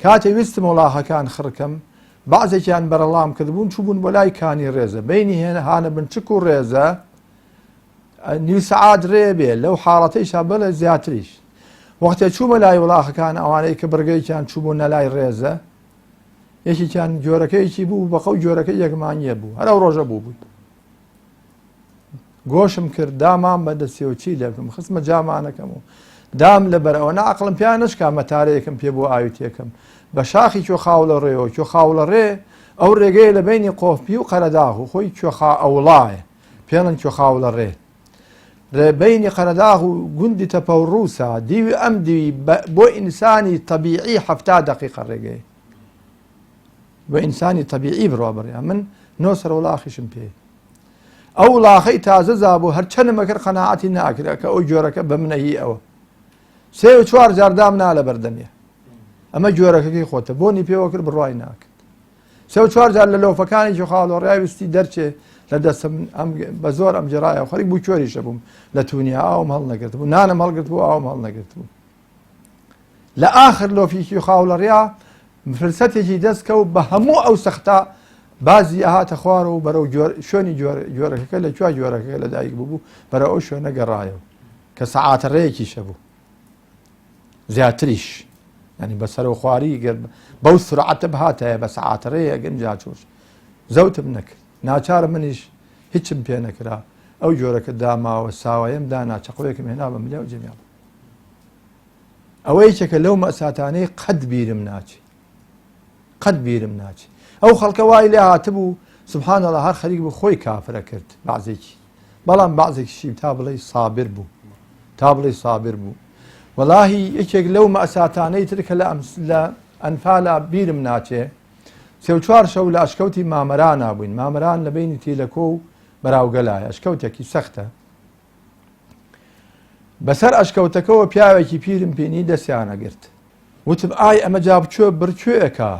کاتێ ویستم وڵاخەکان خڕکەم بەعزێکیان بەرەڵام کردبوون چوبوون بۆ لای کانی ڕێزە بینی هانە بنچک و ڕێزە نیو سەعات ڕێ بێ لەو حاڵەتەیشا بەڵێ زیاتریش وەختێ چوومە لای وڵاخەکان ئەوانەی کە بڕگەیەکیان چوبوون نە لای ڕێزە یەکێکیان جۆرەکەیکی بوو بەقەو جۆرەکەی یەکمانیە بوو هەر ئەو ڕۆژە بوو گۆشم کرد دامان بەدەستیەوە چی لێکم خستمە جامانەکەم و دام لەبەرەوە نەعقڵم پیان نشکا مەتارەیەکم پێ بۆ ئاوتێکم بە شاخی کوێخاوڵە ڕێەوە کوێخاوڵە ڕێ ئەو ڕێگەیە لە بینی قۆفپی و قەرەداغ و خۆی کوێخا ئەوڵایە پێڵن کوێخاوڵە ڕێ بینی قەرەداغ و گوندی تەپە و ڕووسا دیوی ئەم دیوی بۆ ئینسانی تەبیعی 70 دقیقە ڕێگەی بۆ ئینسانی تەبیعی بڕوا بڕیا من نۆ سەر وڵاخیشم پێ ئەو وڵاخەی تازە زابوو هەر چەندمەکرد قەناعەتی ناکرا کە ئەو جۆرەکە بە منەهی ئەوە 3-4 جاردام نا لە بەردەمیە ئەمە جۆرەکەی خۆتە بۆنی پێوە کرد بڕوای ناکرد 3-4 جار لە لۆفەکانی خاڵۆڕای وستی دەرچێ لە دەستم بە زۆر ئەم جێڕایە خەریک بوو چۆریشە بووم لە تونیا ئاوم هەڵ نەگرت بوو نانم هەڵگرت بوو ئاوم هەڵ نەگرت بوو لە ئاخر لۆفیکی خاوڵەڕیا فرسەتێکی دەستکەوت بە هەموو ئەو سەختە بازی ئاهاتە خوار و بەرەو شوێنی جۆرەکەەکە لە کوێ جۆرەکەەکە لە دایک بوو بەرە ئەو شوێنە گەڕایەوە کە سەعاتە ڕێیەکیشە بوو زیاتریش ینی بەسەر و خواری گەر بەو سرعەتە بهاتەیە بە سەعاتەڕەیە گەنجا چۆش زەوتم نەکرد ناچارە منیش هیچم پێ نەکرا ئەو جۆرەکە داماوە ساوایەم دانا چەقۆیەکم هێنا بە ملیا و جەمیاڵ ئەوە یەکێکە لەو مەساتانەی قەت بیرم ناچی قەت بیرم ناچی ئەو خەڵکە وای لێ هاتبوو سبحان الله هەر خەریک بوو خۆی کافرە کرد بەعزێکی بەڵام بەعزێکیشی تا بڵێ سابر بوو تا بڵێ سابر بوو وەڵاهی یەکێک لەو مەساتانەی ترکە لە ئەنفالا بیرم ناچێ سێ و چوار شەو لە ئەشکەوتی مامەران نابووین مامەران لە بینی تیلەکۆ و بەراوگەلایە ئەشکەوتێکی سەختە بەسەر ئەشکەوتەکەەوە پیاوێکی پیرم پێنی دەستیانە گرت وتم ئای ئەمە جابچۆ برچێکە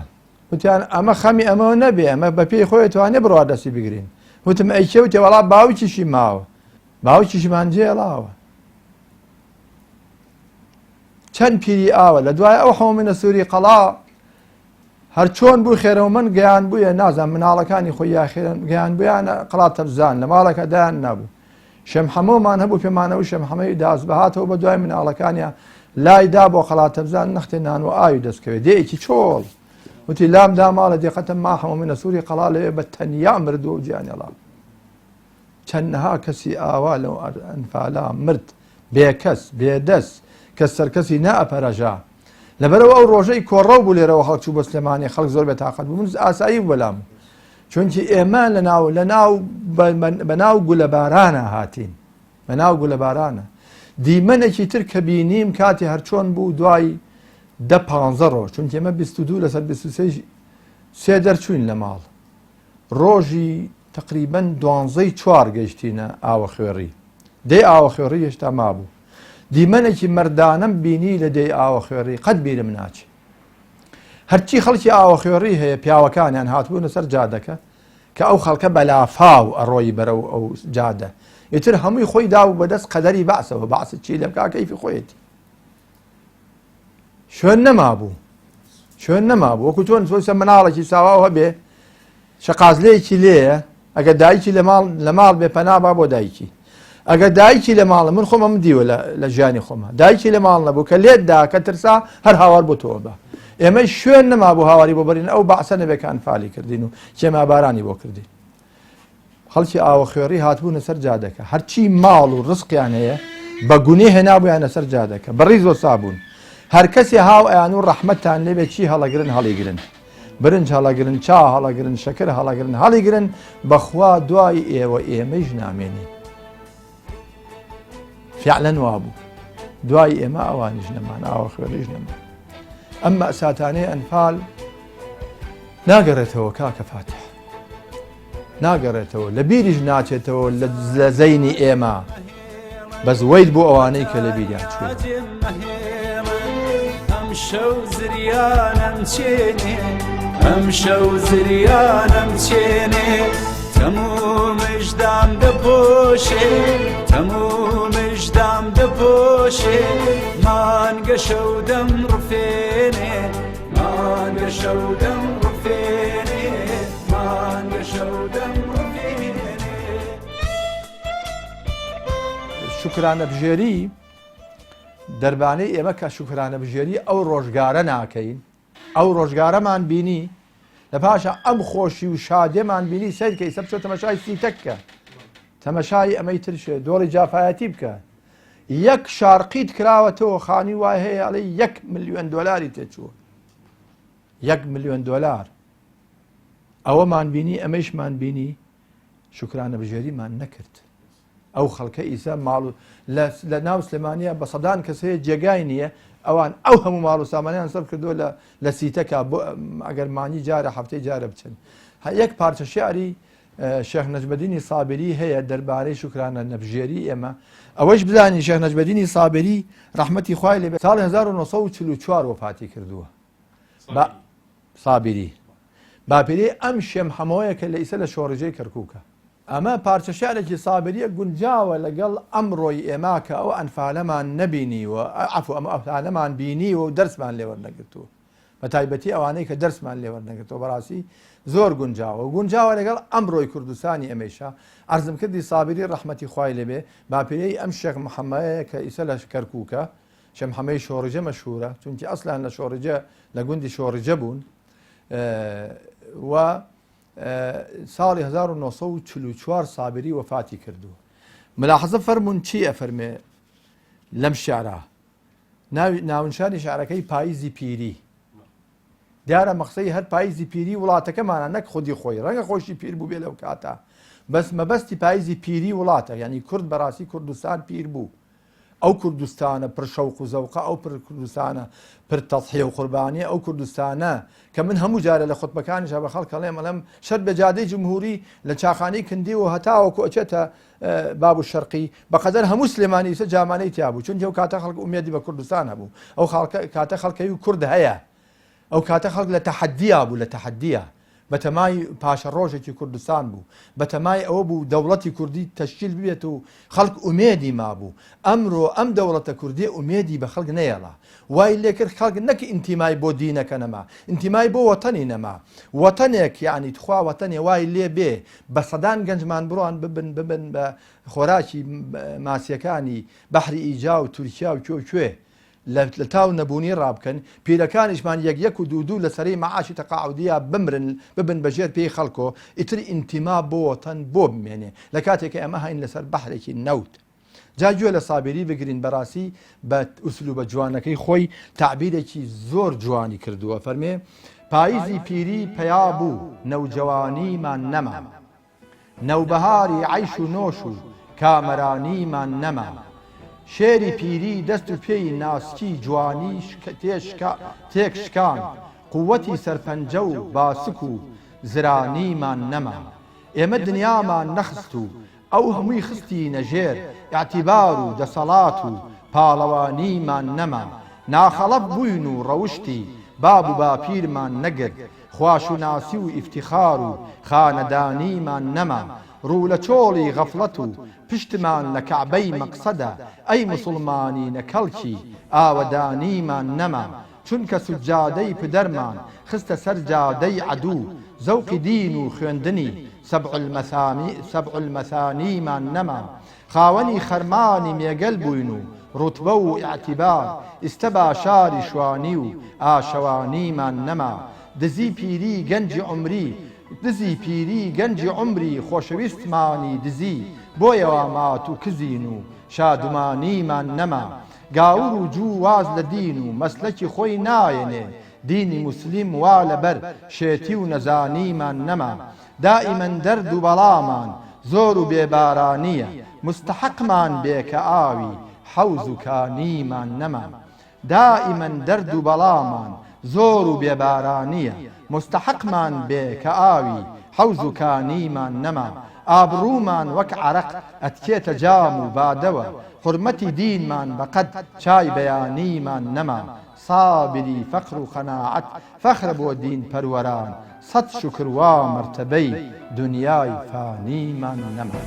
وتیان ئەمە خەمی ئەمەوە نەبێ ئەمە بە پێی خۆی توانێ بڕوا دەستی بگرین وتم ئەیکێوتێ وەڵا باوکیشی ماوە باوکیشمان جێڵاوە چەند پیری ئاوە لە دوای ئەو حەومنە سووری قەڵا هەر چۆن بوو خێرەومەند گەیان بوویە نازان مناڵەکانی خۆی یاخێرن گەیان بوویانە قەڵا تەبزان لە ماڵەکە دایان نەبوو شەم هەمومان هەبوو پێمانەوە شەم هەمەی داز بەهاتەوە بە دوای مناڵەکانیان لایدا بۆ قەڵا تەبزان نەختێنان و ئاوی دەستکەوێت دێکی چۆڵ وتی لام دا ماڵە دێقەتە ما حەومنە سووری قەڵا لەوێ بە تەنیا مردووە و گیانێڵا چەندەها کەسی ئاوا لەو ئەنفالا مرد بێکەس بێدەست کە سەرکەسی نائەپەرەژا لەبەرەوە ئەو ڕۆژەی کۆڕەو بوو لێرەوە خەڵک چوو بە سلێمانی خەڵک زۆر بێتاقەت بوو من ئاسایی بەلام چونکی ئێمە بەناو گولە بارانە هاتین بەناو گولە بارانە دیمەنێکی تر کە بینیم کاتی هەرچۆن بوو دوای 10-15 ڕۆژ چونکی ئێمە 22 لەسەر 23 سێ دەرچوین لە ماڵ ڕۆژی تقریبەن 12-4 گەیشتینە ئاوە خوێڕی دەی ئاوە خوێڕی هێشتا مابوو دیمەنێکی مردانم بینی لە دەی ئاوە خوێڕی قەت بیرم ناچێ هەرچی خەڵکی ئاوە خوێڕی هەیە پیاوەکانیان هاتبوو لەسەر جادەکە کە ئەو خەڵکە بەلافاو ئەڕۆی بەرەو ئەو جادە ئیتر هەمووی خۆی داو بەدەست قەدەری بەعسەوە بەعسە چی لە بکا کەیفی خۆیەتی شوێن نەمابوو وەکو تۆن سۆسە مناڵێکی ساواو هەبێ شەقازلەیەکی لێیە ئەگە دایکی لە ماڵ بێ پەنابا بۆ دایکی ئەگە دایکی لە ماڵە من خۆمە دیوە لە ژیانی خۆمە دایکی لە ماڵ نەبوو کە لێتدا کە ترسا هەر هاوار بۆ تۆ بە ئێمە شوێن نەمابوو هاواری بۆ بەرین ئەو بەعسە نەبێکان فالی کردین و کێما بارانی بۆ کردین خەڵکی ئاوە خوێڕی هاتبوونە سەر جادەکە هەرچی ماڵ و ڕزقیان هەیە بە گونێ هێنابوویانە سەر جادەکە بەڕیز و سابوون هەر کەسی هاو ئەیان و ڕەحمەتان لێبێ چی هەڵەگرن هەڵیگرن برنج هەڵەگرن چا هەڵەگرن شەکر هەڵەگرن هەڵیگرن بەخوا دوای ئێوە ئێمەش نامێنین فعلەن وابوو دوای ئێمە ئەوانیش نەمان ئاوە خوێڕیش نەمان ئەم مەساتانەی ئەنفال ناگەڕێتەوە کاکە فاتح ناگەڕێتەوە لە بیریش ناچێتەوە لە زەینی ئێمە بەس وەید بۆ ئەوانەی کە لە بیریان چوێت شەو زریانم چێنێ ئەم شەو زریانم چێنێ تەمومشدام دەپۆشێ تەمومشدام دەپۆشێ مانگە شەو دەم ڕفێنێ مانگە شەو دەم ڕفێنێ مانگە شەو دەم ڕفێنێ شکرانە بژێری دەربانەی ئێمە کە شکرانە بژێری ئەو ڕۆژگارە ناکەین ئەو ڕۆژگارەمان بینی لە پاشە ئەم خۆشی و شادێمان بینی سیر کەی سەر بچۆ تەمەشای سیتەککە تەمەشای ئەمەی ترشێ دۆڵی جافایەتی بکە یەک شارقیت کراوەتەوە خانی وای هەیە ئەڵێ 1 ملیۆن دۆلاری تێچووە 1 ملیۆن دۆلار ئەوەمان بینی ئەمەیشمان بینی شکرانە بژێریمان نەکرد ئەو خەڵکە ئیسا ماڵ لە ناو سلێمانیە بە سەدان کەس هەیە جێگای نییە ئەوان ئەو هەموو ماڵ و سامانیان سەر کردووە لە سیتەکە ئەگەر مانی جارە هەفتەی جارە بچن یەک پارچە شیعری شێخ نەجمەدینی سابری هەیە دەربارەی شکرانە نەبژێری ئێمە ئەوەش بزانی شێخ نەجمەدینی سابری ڕەحمەتی خوای لێبێ ساڵی 1944 وەفاتی کردووە سابری باپیرەی ئەم شێم هەمەوەیە کە لە ئیسە لە شۆڕژەی کەرکووکە ئەمە پارچە شارێکی سابریە گونجاوە لەگەڵ ئەمڕۆی ئێمە کە ئەو ئەنفالەمان نەبینیوە ئەفو ئەم ئەفالەمان بینیوە و دەرسمان لێوەرنەگرتووە بە تایبەتی ئەوانەی کە دەرسمان لێوەرنەگرتەوە بەڕاستی زۆر گونجاوە لەگەڵ ئەمڕۆی کوردستانی ئەمەیشە عەرزم کردی سابری ڕەحمەتی خوای لێبێ باپیرەی ئەم شێخ محەممەدەیە کە ئیسە لە کەرکووکە شەمحەمەی شۆڕجە مەشهورە چونکی ئەسلان لە شۆڕجە لە گوندی شۆڕجە بوون و ساڵی 1944 سابری وەفاتی کردووە. ملاحەزە فەرمونون چی ئەفەرمێ لەم شیعرە ناونشانی شعرەکەی پاییزی پیری دیارە مەقسەی هەر پاییزی پیری وڵاتەکەمانە نەک خودی خۆی ڕەنگە خۆشی پیر بوو بێ لەو کاتە بەس مەبەستی پاییزی پیری وڵاتە یعنی کورد بەڕاستی کوردستان پیر بوو ئەو کوردستانە پر شەوق و زەوقە ئەو پر کوردستانە پر تەضحیە و قوربانیە ئەو کوردستانە کە من هەموو جارە لە خوتبەکانیشە بە خەڵک ئەڵێم ئەڵێم شەر بە جادەی جمهوری لە چاخانەی کندی و هەتاوەکو ئەچێتە باب و شەرقی بەقەدەر هەموو سلێمانی سە جامانەی تیا بوو چونکی ئەو کاتە خەڵک ئومێدی بە کوردستان هەبوو ئەو کاتە خەڵکەوی و کورد هەیە ئەو کاتە خەڵک لە تەحەدیە بوو لە تەحەدیە بەتەمای پاشە ڕۆژێکی کوردستان بوو بەتەمای ئەوە بوو دەوڵەتی کوردی تەشکیل ببێت و خەڵک ئومێدی مابوو ئەمڕۆ ئەم دەوڵەتە کوردی ئومێدی بە خەڵک نەیەڵا وای لێکرد خەڵک نەک ئینتیمای بۆ دینەکە نەما ئینتیمای بۆ وەتەنی نەما وەتەنێک یعنی تخوا وەتەنێ وای لێ بێ بە سەدان گەنجمان بڕوان ببن بە خۆراکی ماسیەکانی بەحری ئیجا و تورکیا و کوێ لە تاو نەبوونی ڕابکەن پیرەکانیشمان یەک و دوو لەسەرەی مەعاشی تەقاعودیە بمرن ببن بەژێر پێی خەڵکۆ ئیتر ئینتیما بۆ وەتەن بۆ بمێنێ لە کاتێکە ئەمە هاین لەسەر بەحرێکی نەوت جاگوێ لە سابری بگرین بەڕاستی بە ئوسلوبە جوانەکەی خۆی تعبیرێکی زۆر جوانی کردووە فەرمێ پاییزی پیری پیا بوو نەوجەوانیمان نەما نەوبەهاری عەیش و نۆش و کامەرانیمان نەما شێری پیری دەست و پێی ناسکی جوانی تێکشکان قووەتی سەرپەنجە و باسک و زرانیمان نەما ئێمە دنیامان نەخست و ئەو هەمووی خستی نەژێر ئاعتیبار و دەسەڵات و پاڵەوانیمان نەما ناخەڵەب بووین و ڕەوشتی باب و باپیرمان نەگرت خواشوناسی و ئیفتیخار و خانەدانیمان نەما ڕوو لە چۆڵی غەفڵەت و پشتمان لە کەعبەی مەقسەدە ئەی موسڵمانی نەکەڵکی ئاوەدانیمان نەما چونکە سوجادەی پدەرمان خستە سەر جادەی عەدوو زەوقی دین و خوێندنی سەبع المەثانیمان نەما خاوەنی خەرمانی مێگەل بووین و ڕوتبە و ئیعتیبار ئێستە باشاری شوانی و ئاشەوانیمان نەما دزی پیری گەنجی عمری خۆشەویستمانی دزی بۆیەوە مات و کزین و شادومانیمان نەما گاور و جوو واز لە دین و مەسلەکی خۆی نایەنێ دینی موسلیم وا لەبەر شێتی و نەزانیمان نەما دائیمەن دەرد و بەڵامان زۆر و بێبارانیە مستحقمان بێکە ئاوی حەوز و کانیمان نەما دائیمەن دەرد و بەڵامان زۆر و بێبارانیە مستحقمان بێ کە ئاوی حەوز و کانیمان نەما ئابڕوومان وەک عەرەق ئەتکێتە جام و بادەوە حورمەتی دینمان بەقەد چای بەیانیمان نەما سابری فەقر و خەناعەت فەخرە بۆ دین پەروەران سەد شوکر وا مەرتەبەی دنیای فانیمان نەما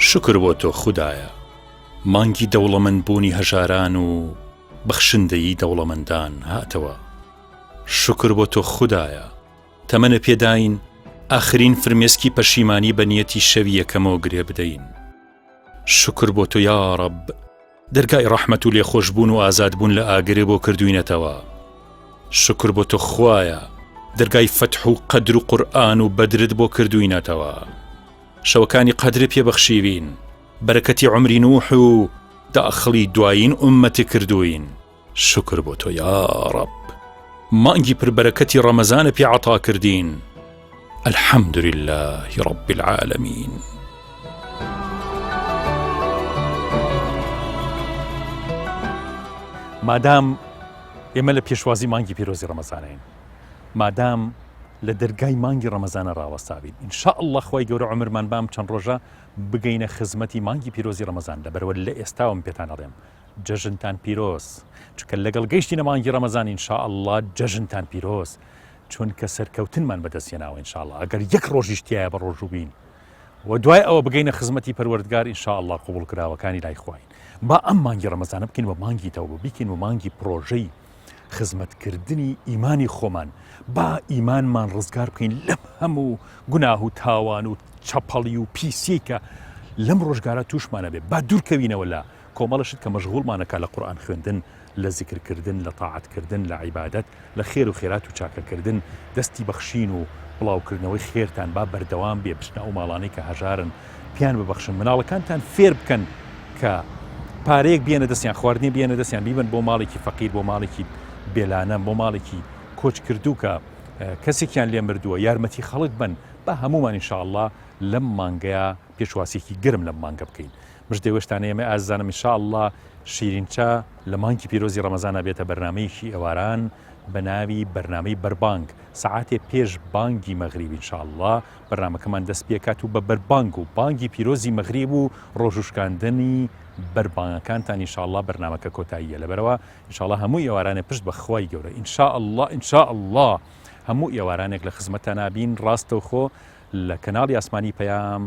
شکر بۆ تۆ خودایە مانگی دەوڵەمەندبوونی هەژاران و بەخشندەیی دەوڵەمەندان هاتەوە شکر بۆ تۆ خودایە تەمەنە پێداین ئاخرین فرمێسکی پەشیمانی بە نیەتی شەوی یەکەمەوە گرێ بدەین شکر بۆ تۆ یا ڕەب دەرگای ڕەحمەت و لێخۆشبوون و ئازادبوون لە ئاگرێ بۆ کردوینەتەوە شکر بۆ تۆ خوایە دەرگای فەتح و قەدر و قورئان و بەدرت بۆ کردوینەتەوە شەوەکانی قەدر پێبەخشیوین بەرەکەتی عمری نوح و داخڵی دوایین ئومەتی کردوین شکر بۆ تۆ یا ڕەب مانگی پربەرەکەتی ڕەمەزانە پێ عەتا کردین الحەمد لله رب العالمین مادام ئێمە لە پێشوازی مانگی پیرۆزی ڕەمەزانین مادام لە دەرگای مانگی ڕەمەزانە ڕاوەستاوین ئینشاءالله خۆی گەورە عومرمان بام چەند ڕۆژە بگەینە خزمەتی مانگی پیرۆزی ڕەمەزان لەبەرەوە لە ئێستاوم پێتان ئەڵێم جەژنتان پیرۆز چونکە لەگەڵ گەیشتینە مانگی ڕەمەزان ئینشاءالله جەژنتان پیرۆز چونکە سەرکەوتنمان بەدەستێناوە ئینشاءالله ئەگەر یەک ڕۆژیش تایە بە ڕۆژوو بین و دوای ئەوە بگەینە خزمەتی پەروەردگار ئینشاءالله قبول کراوەکانی لای خوین با ئەم مانگی ڕەمەزانە بکەین بە مانگی تەوبە بیکەین و مانگی پرۆژەی خزمەتکردنی ئیمانی خۆمان با ئیمانمان ڕزگار بکەین لەم هەموو گوناه و تاوان و چەپەڵی و پیسێکە لەم ڕۆژگارە تووشمانە بێ با دوورکەوینەوە لە کۆمەڵشت کە مەشغوڵمانەکە لە قورئان خوێندن لە زیکرکردن لە تاعەتکردن لە عیبادەت لە خێر و خێرات و چاکەکردن دەستی بەخشین و بڵاوکردنەوەی خێرتان با بەردەوام بێ بچنە ئەو ماڵانەی کە هەژارن پیان ببەخشن مناڵەکانتان فێر بکەن کە پارەیەک بێنە دەستیان خواردنی بێنە دەستیان بیبن بۆ ماڵێکی فەقیر بۆ ماڵێکی بێلانە بۆ ماڵێکی کۆچ کردو کە کەسێکیان لێ مردووە یارمەتی خەڵک بن بە هەمومان ئینشاءالله لەم مانگەیە پێشواسێکی گرم لەم مانگە بکەین مژدەی وەشتانەیەمە ئازانم ئینشاءالله شیرینچە لە مانگی پیرۆزی ڕەمەزانە بێتە بەرنامەیەکی ئێواران بە ناوی بەرنامەی بەربانگ سەعاتێ پێش بانگی مەغریب ئینشاءالله بەرنامەکەمان دەست پێکات و بە بەربانگ و بانگی پیرۆزی مەغریب و ڕۆژوشکاندنی بەربانگەکانتان ئینشاءالله بەرنامەکە کۆتاییە لەبەرەوە ئینشاءالله هەموو ئێوارانێ پشت بەخوای گەورە ئینشاءالله هەموو ئێوارانێک لە خزمەتتان نابین ڕاستەوخۆ لە کەناڵی ئاسمانی پەیام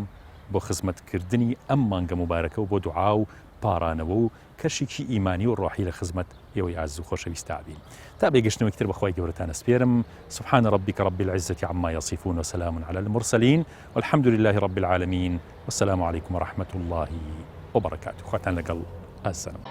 بۆ خزمەتکردنی ئەم مانگە مبارەکە و بۆ دوعا و پارانەوە و کەشێکی ئیمانی و ڕۆحی لە خزمەت ئێوەی عەزیز و خۆشەویستا بین تا بێگەشتنەوەی تر بەخوای گەورەتان ئەسپێرم سبحان ربك رب العزة عما يصفون وسلام على المرسلين والحمد لله رب العالمين والسلام عليكم ورحمة الله وبركاته خواتان لەگەڵ ئاسانم